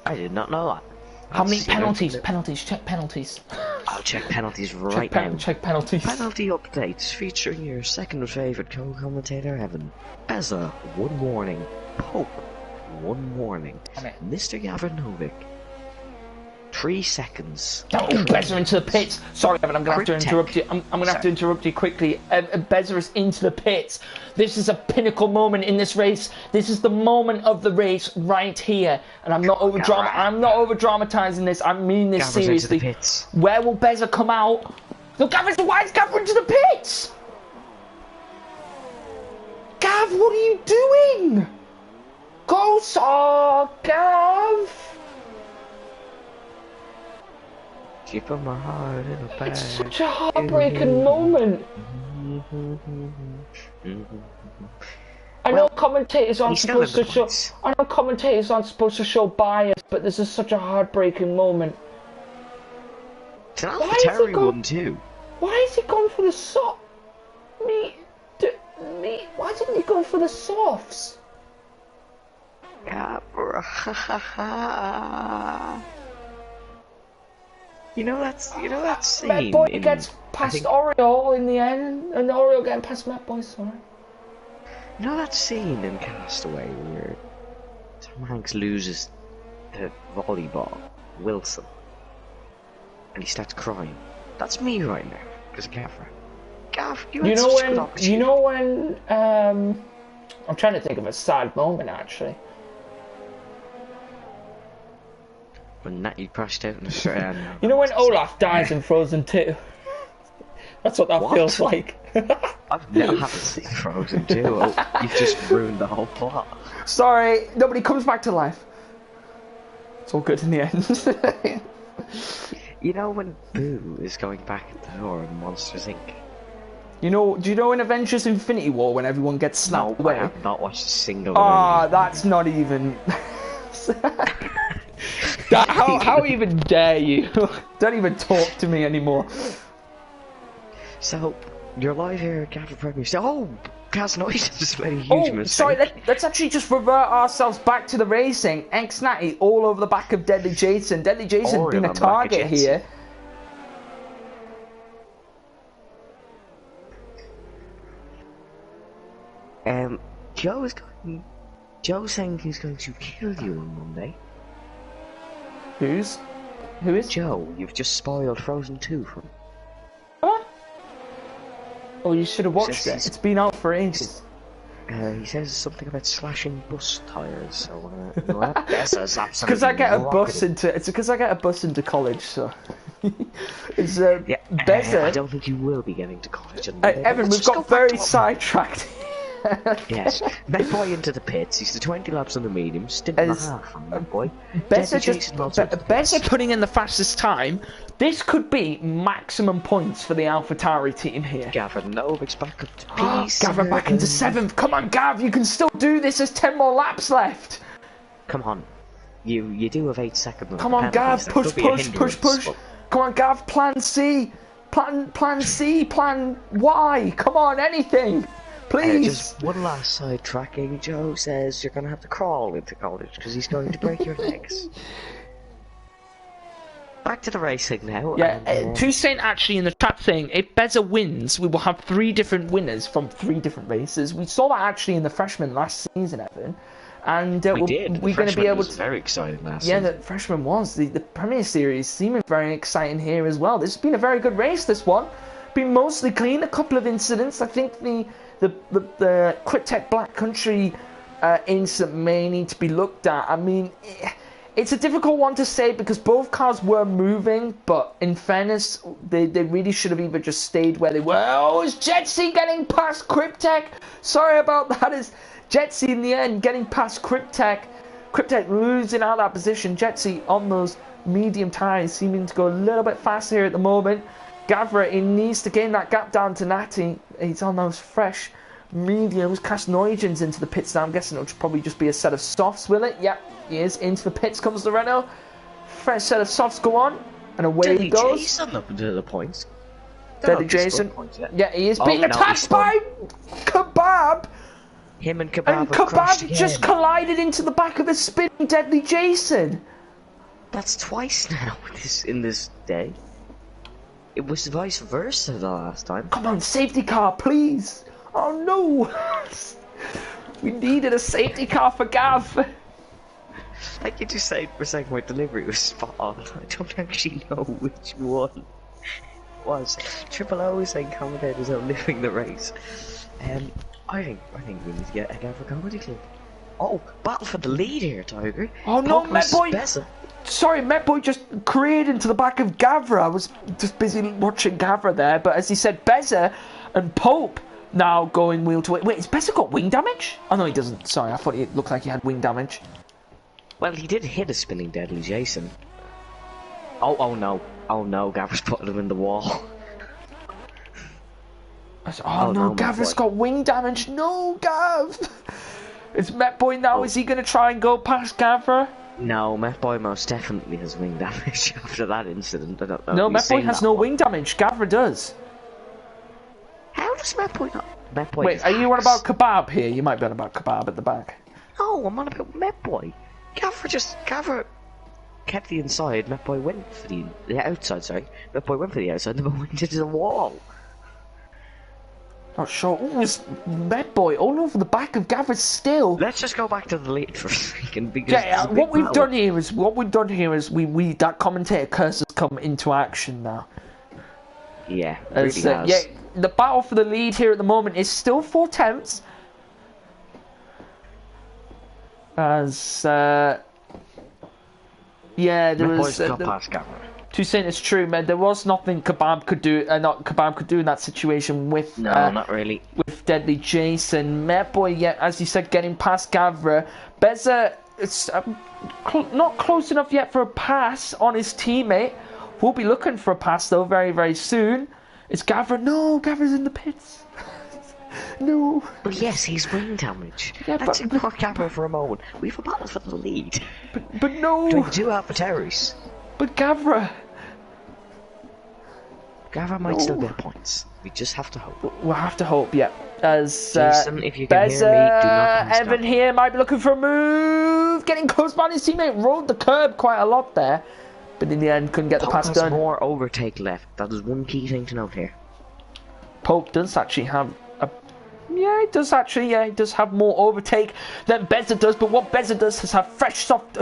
I did not know that. How many penalties? Penalties, check penalties. I'll check penalties right now. Check penalties. Penalty updates featuring your second favourite co-commentator, Evan. Beza, 1 warning. Pope, 1 warning. Mr. Gavra 3 seconds. Oh, Beza into the pits. Sorry, Evan, I'm going to have to interrupt you. I'm going to have to interrupt you quickly. Beza is into the pits. This is a pinnacle moment in this race. This is the moment of the race right here. And I'm not over dramatizing this. I mean this Gavra's seriously. Into the pits. Where will Beza come out? Look, why is Gavra into the pits? Gav, what are you doing? Go, Gav. Keep my heart in a bag. It's such a heartbreaking moment. I know commentators aren't supposed to show. I know commentators aren't supposed to show bias, but this is such a heartbreaking moment. It's an AlphaTauri one too. Why is he going for the soft? Why didn't he go for the softs? Gavra. You know that scene. Matt Boy gets past Oriole in the end, and Oriole getting past Matt Boy. Sorry. You know that scene in Castaway where Tom Hanks loses the volleyball, Wilson, and he starts crying. That's me right now, because of Gavra. Gav, you know when I'm trying to think of a sad moment actually. When Natty crashed out in Australia. You know when Olaf dies in Frozen 2? That's what that feels like. I've never haven't seen Frozen 2. You've just ruined the whole plot. Sorry, nobody comes back to life. It's all good in the end. You know when Boo is going back at the door in Monsters Inc? Do you know in Avengers Infinity War when everyone gets snapped away? I have not watched a single one. That's not even... How even dare you? Don't even talk to me anymore. So, you're live here at Gavra Premier. Oh, Casnoise just made a huge mistake. Sorry, let's actually just revert ourselves back to the racing. Natty all over the back of Deadly Jason. Deadly Jason being a target here. Joe's saying he's going to kill you on Monday. Who is? Joe, you've just spoiled Frozen 2 for him. Huh? Oh, you should have watched it. It's been out for ages. He says something about slashing bus tires. So it's because I get a bus into. It's because I get a bus into college. So it's Beza. I don't think you will be getting to college. Evan, we've got very sidetracked. Yes, Met Boy into the pits. He's the 20 laps on the medium, stint and a half from Met Boy. Beza putting in the fastest time. This could be maximum points for the AlphaTauri team here. Gavra Novik's back up to P7. Gavra back into 7th. Come on, Gav, you can still do this. There's 10 more laps left. Come on, you do have 8 seconds. Come on, Gav, push. Come on, Gav, plan C, plan C, plan Y. Come on, anything. Please. Just one last sidetracking. Joe says you're going to have to crawl into college because he's going to break your legs. Back to the racing now. Yeah, Toussaint actually in the chat saying if Beza wins, we will have 3 different winners from 3 different races. We saw that actually in the freshman last season, Evan. And we're going to be able to. Very exciting last season. Yeah, the freshman was the Premier Series seeming very exciting here as well. This has been a very good race. This one been mostly clean. A couple of incidents. I think the Cryptech Black Country incident may need to be looked at. I mean, it's a difficult one to say because both cars were moving, but in fairness, they really should have either just stayed where they were. Oh, is Jetsy getting past Cryptech? Sorry about that. Is Jetsy in the end getting past Cryptech? Cryptech losing out that position. Jetsy on those medium tyres seeming to go a little bit faster here at the moment. Gavra, he needs to gain that gap down to Natty. He's on those fresh mediums. Casnoigens into the pits now. I'm guessing it'll probably just be a set of softs, will it? Yep, he is. Into the pits comes the Renault. Fresh set of softs go on, and away he goes. Jason up into the points. Deadly Jason. Yeah, he is being attacked by Kebab. Him and Kebab And Kebab just collided into the back of a spinning Deadly Jason. That's twice now in this day. It was vice versa the last time. Come on, safety car, please. Oh no. We needed a safety car for Gav. Like you just said for a second, my delivery was spot on. I don't actually know which one it was. Triple O is saying commentators are living the race. I think we need to get a Gavra Comedy Club. Oh, battle for the lead here, Tiger. Oh no, Metboy! Sorry, Metboy just created into the back of Gavra. I was just busy watching Gavra there, but as he said, Beza and Pope now going wheel to wheel. Wait, has Beza got wing damage? Oh no, he doesn't. Sorry, I thought it looked like he had wing damage. Well, he did hit a spinning Deadly Jason. Oh no. Oh no, Gavra's putting him in the wall. Oh no, Gavra's got wing damage. No, Gav! It's Metboy now. Is he going to try and go past Gavra? No, Metboy most definitely has wing damage after that incident. I don't know. No, Metboy has no wing damage. Gavra does. How does Metboy not? Metboy Wait, are you on about Kebab here? You might be on about Kebab at the back. No, I'm on about Metboy. Gavra kept the inside. Metboy went for the outside. Sorry, Metboy went for the outside, but went into the wall. Not sure. Oh, it's Metboy all over the back of Gavra still. Let's just go back to the lead for a second because what we've done here is we that commentator curse has come into action now. Yeah, it really has. Yeah, the battle for the lead here at the moment is still 4/10. As yeah, there was past Gavra. To say it's true, man, there was nothing Kebab could do. Not Kebab could do in that situation with. No, not really. With Deadly Jason, Metboy, yeah, as you said, getting past Gavra. Beza, it's not close enough yet for a pass on his teammate. We'll be looking for a pass though very, very soon. It's Gavra. No, Gavra's in the pits. No. But yes, he's wing damage. Yeah, let's ignore Gavra for a moment. We have a battle for the lead. But no. Between two adversaries. But Gavra might still get points. We just have to hope. We'll have to hope, yeah. As Jason, if you can hear me, do not pass Evan here might be looking for a move. Getting close by his teammate. Rolled the curb quite a lot there. But in the end, couldn't get the pass done. More overtake left. That is one key thing to note here. Pope does actually have a... Yeah, he does actually. Yeah, he does have more overtake than Beza does. But what Beza does is have fresh, soft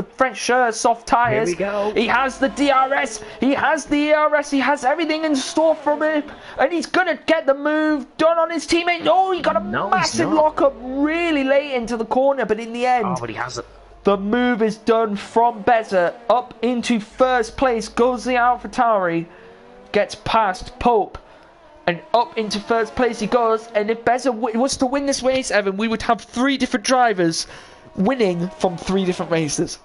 tyres. Here we go. He has the DRS. He has the ERS. He has everything in store for him, and he's gonna get the move done on his teammate. Oh, he got a massive lockup really late into the corner, but in the end, but he has it. The move is done from Beza up into first place. Goes the AlphaTauri, gets past Pope. And up into first place he goes. And if Beza was to win this race, Evan, we would have 3 different drivers winning from 3 different races.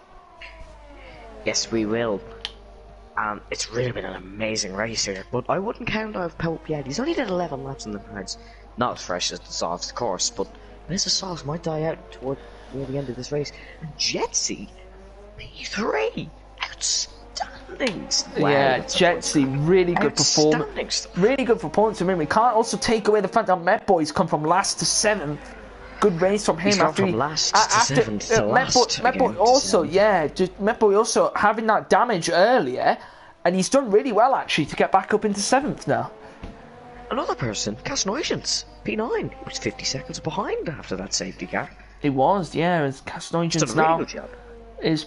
Yes, we will. It's really been an amazing race here. But I wouldn't count out Pope yet. He's only did 11 laps in the hards. Not as fresh as the softs, of course. But Beza's softs might die out near the end of this race. And Jetsy, P3. Outstanding. Wow, yeah, Jetsy, really good performance. Really good performance. I mean, we can't also take away the fact that Metboy's come from last to 7th. Good race from him. He's after from last to 7th to last. Metboy also, yeah, Metboy also having that damage earlier, and he's done really well actually to get back up into 7th now. Another person, Casnoigens, P9. He was 50 seconds behind after that safety car. It was, yeah. As Casnoigens now. Really good job. Is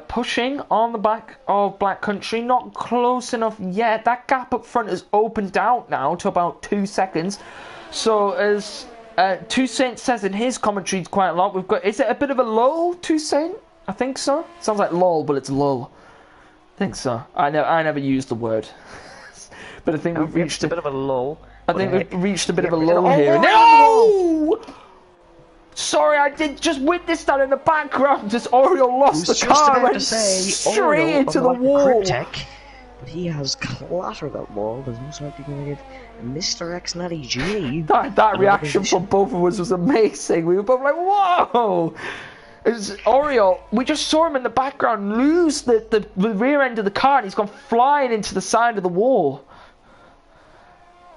pushing on the back of Black Country, not close enough yet. That gap up front has opened out now to about 2 seconds. So as Toussaint says in his commentary quite a lot, we've got, is it a bit of a lull, Toussaint? I think so. Sounds like lol, but it's lull. I think so. I never used the word. But I think we've reached a bit of a lull. I think we've reached a bit of a lull here. No! Sorry, I did just witness that in the background. Just Oriole lost the car and went straight into the wall. Tech, but he has clattered that wall. There's most likely going to give Mr. X Natty G. That reaction from both of us was amazing. We were both like, whoa! It's Oriole. We just saw him in the background lose the rear end of the car, and he's gone flying into the side of the wall.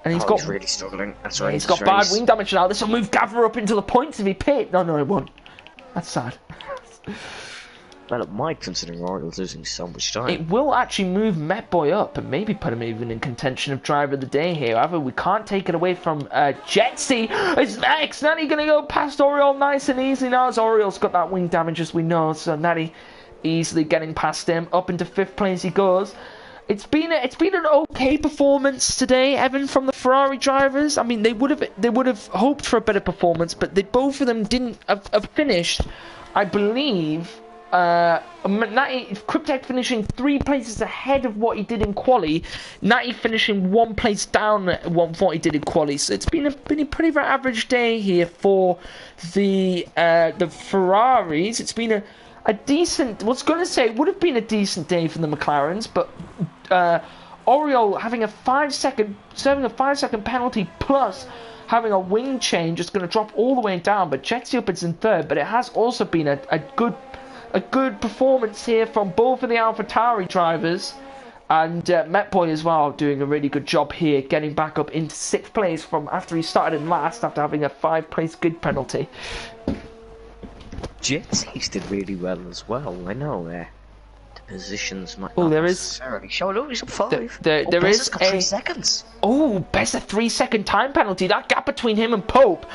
And he's really struggling. That's right. He's got bad wing damage now. This will move Gavra up into the points if he pit. No, it won't. That's sad. Well, it might, considering Oriole's losing so much time. It will actually move Met Boy up and maybe put him even in contention of driver of the day here. However, we can't take it away from Jetsy. It's next. Natty going to go past Oriole nice and easy now, as Oriole's got that wing damage, as we know. So Natty easily getting past him. Up into 5th place he goes. It's been an okay performance today, Evan, from the Ferrari drivers. I mean, they would have hoped for a better performance, but both of them didn't have finished. I believe Cryptek finishing 3 places ahead of what he did in quali. Natty finishing 1 place down what he did in quali. So it's been a pretty very average day here for the Ferraris. It's been a decent. It would have been a decent day for the McLarens, but Oriole having a 5-second penalty plus having a wing change is going to drop all the way down. But Jetsy up is in 3rd, but it has also been a good performance here from both of the AlphaTauri drivers, and Met Boy as well doing a really good job here, getting back up into 6th place from after he started in last after having a 5-place grid penalty. Jetsy's did really well as well. I know the positions might not necessarily show. Look, he's up 5. There is 3 seconds. Oh, Bez, a 3-second time penalty. That gap between him and Pope,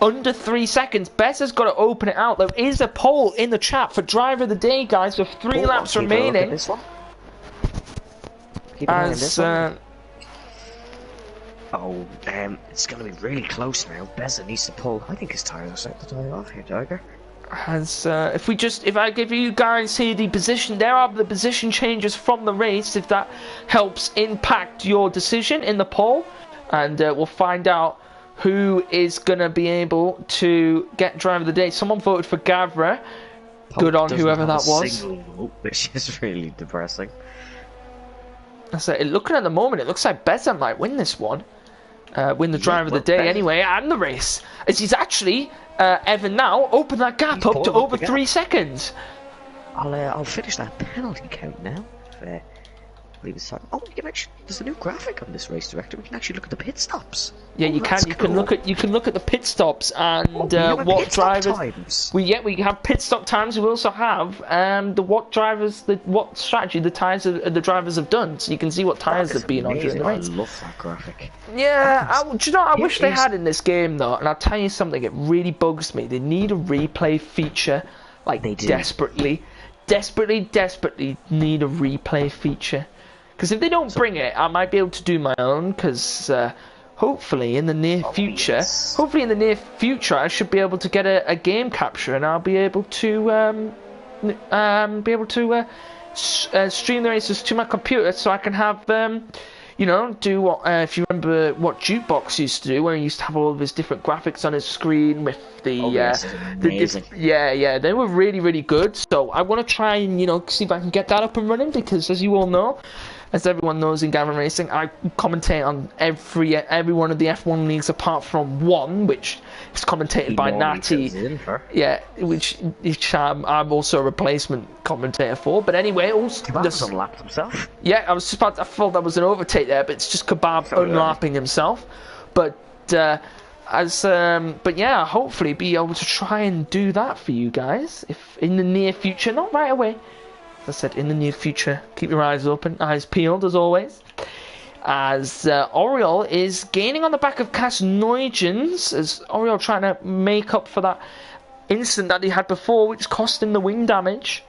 under 3 seconds. Bez has got to open it out. There is a poll in the chat for driver of the day, guys, with 3 laps remaining. This one. Keep an eye on this one. It's going to be really close now. Beza needs to pull. I think his tyres are set to die off here, Tiger. If I give you guys here the position, there are the position changes from the race, if that helps impact your decision in the poll, and we'll find out who is going to be able to get driver of the day. Someone voted for Gavra. Good on whoever that was. Which is really depressing. Looking at the moment, it looks like Beza might win this one. Win the driver of the day anyway, and the race. As he's actually, Evan now, opened that gap up to over 3 seconds. I'll finish that penalty count now. You can actually, there's a new graphic on this race director. We can actually look at the pit stops. Yeah, you can. You can look at the pit stops and what drivers. We have pit stop times. We also have what strategy the tires the drivers have done, so you can see what tires they've been on during the race. I love that graphic. Yeah, I wish they had in this game though. And I'll tell you something, it really bugs me. They need a replay feature, like they desperately need a replay feature. Because if they don't bring it, I might be able to do my own. Because hopefully in the near future, I should be able to get a game capture, and I'll be able to stream the races to my computer, so I can have do what if you remember what Jukebox used to do, where he used to have all of his different graphics on his screen with they were really, really good. So I want to try and see if I can get that up and running, because as you all know, as everyone knows in Gavra Racing, I commentate on every one of the F1 leagues apart from one, which is commentated by Natty. Yeah, which I'm also a replacement commentator for. But anyway, Kebab's unlapped himself. Yeah, I thought that was an overtake there, but it's just Kebab unlapping himself. But hopefully be able to try and do that for you guys if in the near future, not right away. As I said, in the near future, keep your eyes open, eyes peeled as always. As Oriole is gaining on the back of Cass Nuygens, as Oriole trying to make up for that incident that he had before, which cost him the wing damage.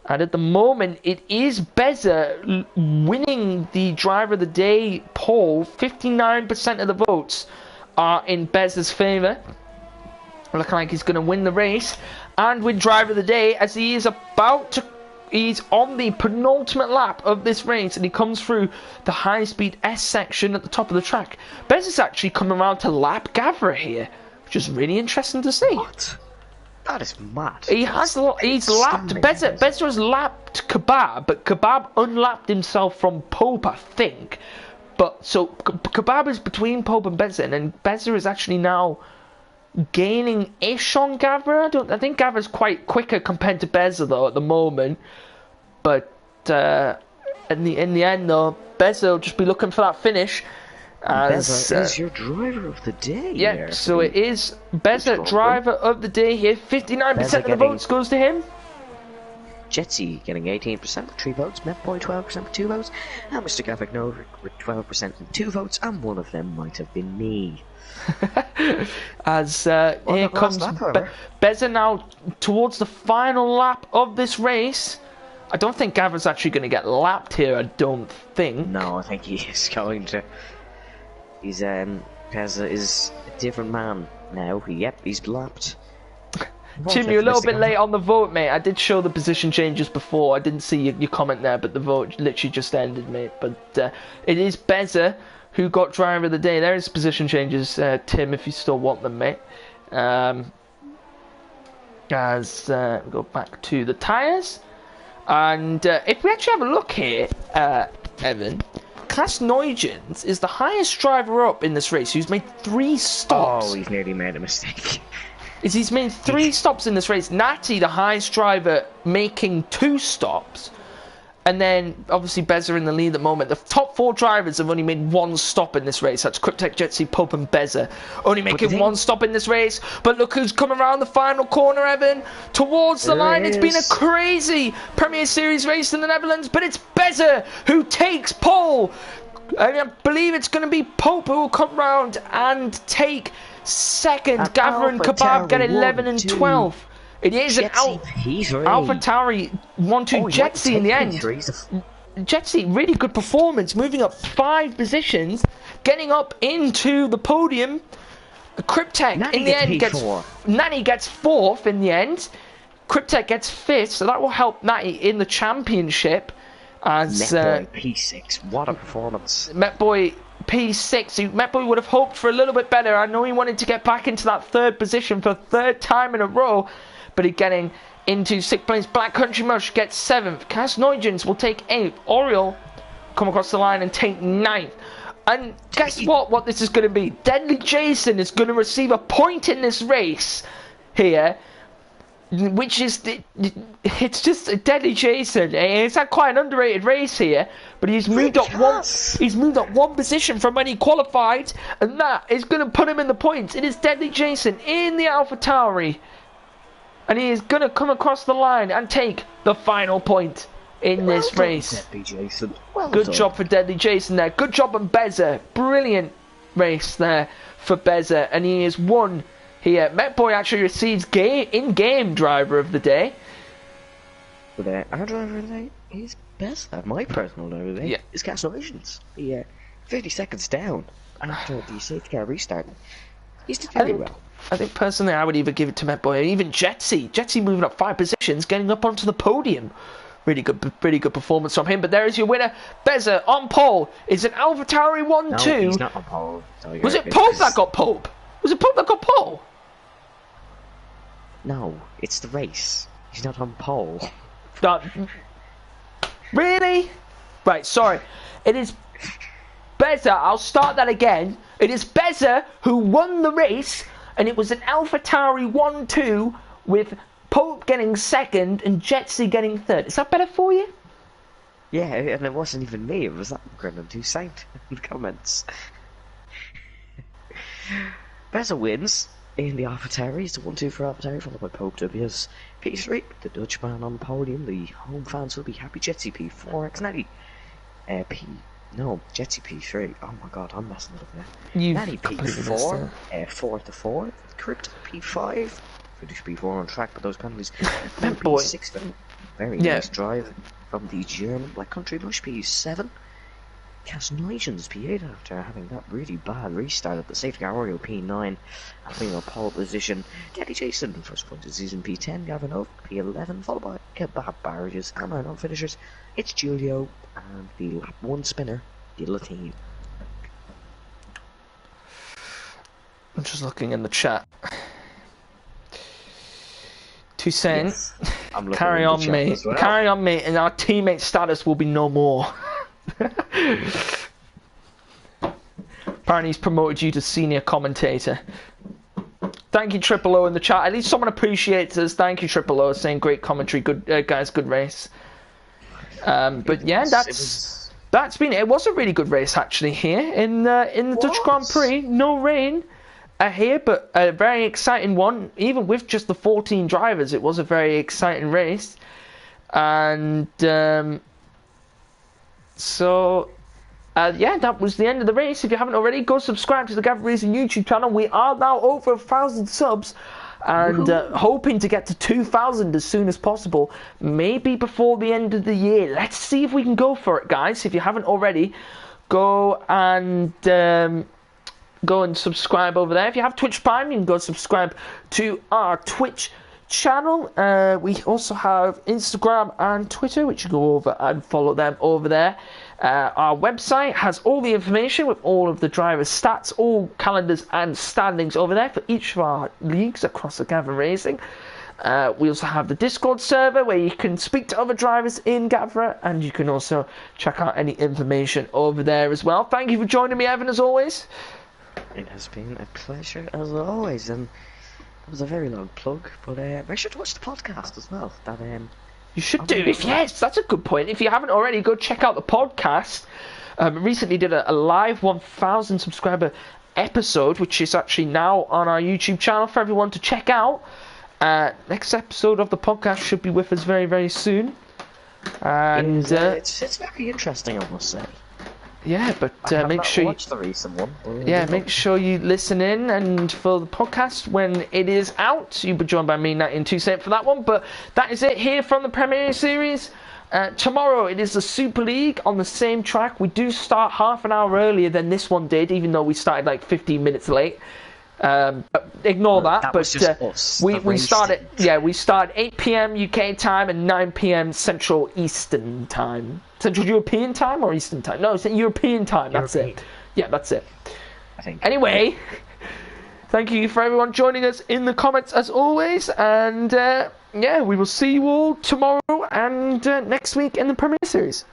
And at the moment, it is Beza winning the driver of the day poll. 59% of the votes are in Beza's favour. Looking like he's going to win the race and win driver of the day, as he is he's on the penultimate lap of this race, and he comes through the high-speed S section at the top of the track. Bez is actually coming around to lap Gavra here, which is really interesting to see. What? That is mad. He's lapped Bezza has lapped Kebab, but Kebab unlapped himself from Pope, I think. But so Kebab is between Pope and Bezza, and then Bezza is actually now gaining ish on Gavra. I think Gavra's quite quicker compared to Bezza though at the moment. But in the end though, Bezza will just be looking for that finish. Bezza is your driver of the day. Yeah, here. so it is Bezza, driver of the day here. 59% of the votes goes to him. Jetsy getting 18% with 3 votes, Metboy 12% with 2 votes, and Mr. Gavra with 12% and 2 votes, and one of them might have been me. As here comes Bezza now towards the final lap of this race. I don't think Gavra's actually going to get lapped here, I don't think. No, I think he is going to. He's Bezza is a different man now. Yep, he's lapped. Tim, you're a little bit late on the vote, mate. I did show the position changes before. I didn't see your comment there, but the vote literally just ended, mate. But it is Bezza who got driver of the day. There is position changes, Tim, if you still want them, mate. As we go back to the tyres. And if we actually have a look here, Evan, Klaas Nuygens is the highest driver up in this race, who's made 3 stops. Oh, he's nearly made a mistake. He's made 3 stops in this race. Natty, the highest driver, making 2 stops. And then, obviously, Bezza in the lead at the moment. The top 4 drivers have only made 1 stop in this race. That's Cryptek, Jetsy, Pope and Bezza. Only making 1 stop in this race. But look who's come around the final corner, Evan. Towards the line. It's been a crazy Premier Series race in the Netherlands. But it's Bezza who takes pole. I believe it's going to be Pope who will come round and take second. Gavra and Kebab get 11 and 12. It is an AlphaTauri 1-2 Jetsy in the end. Jetsy, really good performance, moving up 5 positions, getting up into the podium. Cryptek in the end gets Natty gets 4th in the end. Cryptek gets 5th, so that will help Natty in the championship. As Metboy P6, what a performance! Metboy P6. Metboy would have hoped for a little bit better. I know he wanted to get back into that 3rd position for the 3rd time in a row. But he's getting into 6th place. Black Country Mush gets 7th. Klaas Nuygens will take 8th. Oriole come across the line and take 9th. And guess what this is going to be? Deadly Jason is going to receive a point in this race here. Which is, it's just a Deadly Jason. It's had quite an underrated race here. But he's moved up one position from when he qualified. And that is going to put him in the points. It is Deadly Jason in the AlphaTauri. And he is going to come across the line and take the final point in this race. Deadly Jason. Good job for Deadly Jason there. Good job on Bezza. Brilliant race there for Bezza. And he has won here. Metboy actually receives in-game driver of the day. But our driver of the day is Bezza. My personal driver of the day is Klaas Nuygens. 50 seconds down after the safety car restart. He's doing very well. I think personally I would either give it to Metboy or even Jetsy. Jetsy moving up 5 positions, getting up onto the podium. Really good performance from him. But there is your winner. Bezza on pole. Is an AlphaTauri 1-2. No, he's not on pole. Was it Pope that got Pope? Was it Pope that got pole? No, it's the race. He's not on pole. Really? Right, sorry. It is Bezza. I'll start that again. It is Bezza who won the race. And it was an AlphaTauri 1-2 with Pope getting 2nd and Jetsy getting 3rd. Is that better for you? Yeah, and it wasn't even me. It was that Grennan who sang in the comments. Bezza wins in the AlphaTauri. It's a 1-2 for AlphaTauri, followed by Pope W's P3. The Dutchman on the podium. The home fans will be happy. Jetsy P4, Xnetty Jetsy P3. Oh my god, I'm messing it up now. Natty P4, 4 to 4. Crypt P5. British P4 on track, but those penalties. P6, very nice drive from the German Black Country Mush. P7. Klaas Nuygens P8 after having that really bad restart at the safety car. Oriole P9 having a pole position. Deadly Jason first point of season P10. Gavin Oak P11 followed by Kebab Barrages and our non-finishers. It's Julio and the lap 1 spinner Guillotine. I'm just looking in the chat. Toussaint, Yes. I'm looking carry in the on, chat mate. as well. Carry on, mate, and our teammate status will be no more. Apparently he's promoted you to senior commentator. Thank you, Triple O, in the chat. At least someone appreciates us. Thank you, Triple O, saying great commentary. Good guys, good race. But yeah, that's been. It was a really good race actually here in the Dutch Grand Prix. No rain here, but a very exciting one. Even with just the 14 drivers, it was a very exciting race. And so. Yeah, that was the end of the race. If you haven't already, go subscribe to the Gavra Racing YouTube channel. We are now over 1,000 subs and hoping to get to 2,000 as soon as possible. Maybe before the end of the year. Let's see if we can go for it, guys. If you haven't already, go and subscribe over there. If you have Twitch Prime, you can go subscribe to our Twitch channel. We also have Instagram and Twitter, which you go over and follow them over there. Our website has all the information with all of the drivers' stats, all calendars and standings over there for each of our leagues across the Gavra Racing. We also have the Discord server where you can speak to other drivers in Gavra, and you can also check out any information over there as well. Thank you for joining me, Evan, as always. It has been a pleasure as always, and that was a very long plug, but make sure to watch the podcast as well. You should do. Yes, that's a good point. If you haven't already, go check out the podcast. Recently did a live 1,000 subscriber episode, which is actually now on our YouTube channel for everyone to check out. Next episode of the podcast should be with us very, very soon. And it's very interesting, I must say. Yeah, but make sure you watch the recent one. Make sure you listen in and for the podcast when it is out. You'll be joined by me, Nat, in Toussaint for that one. But that is it here from the Premier Series. Tomorrow it is the Super League on the same track. We do start half an hour earlier than this one did, even though we started like 15 minutes late. Ignore that. That but was just us. We started. Yeah, we start 8 p.m. UK time and 9 p.m. Central Eastern time. Central European time or Eastern time? No, it's European time. That's it. Yeah, that's it. I think. Anyway, thank you for everyone joining us in the comments as always, and yeah, we will see you all tomorrow and next week in the Premier Series.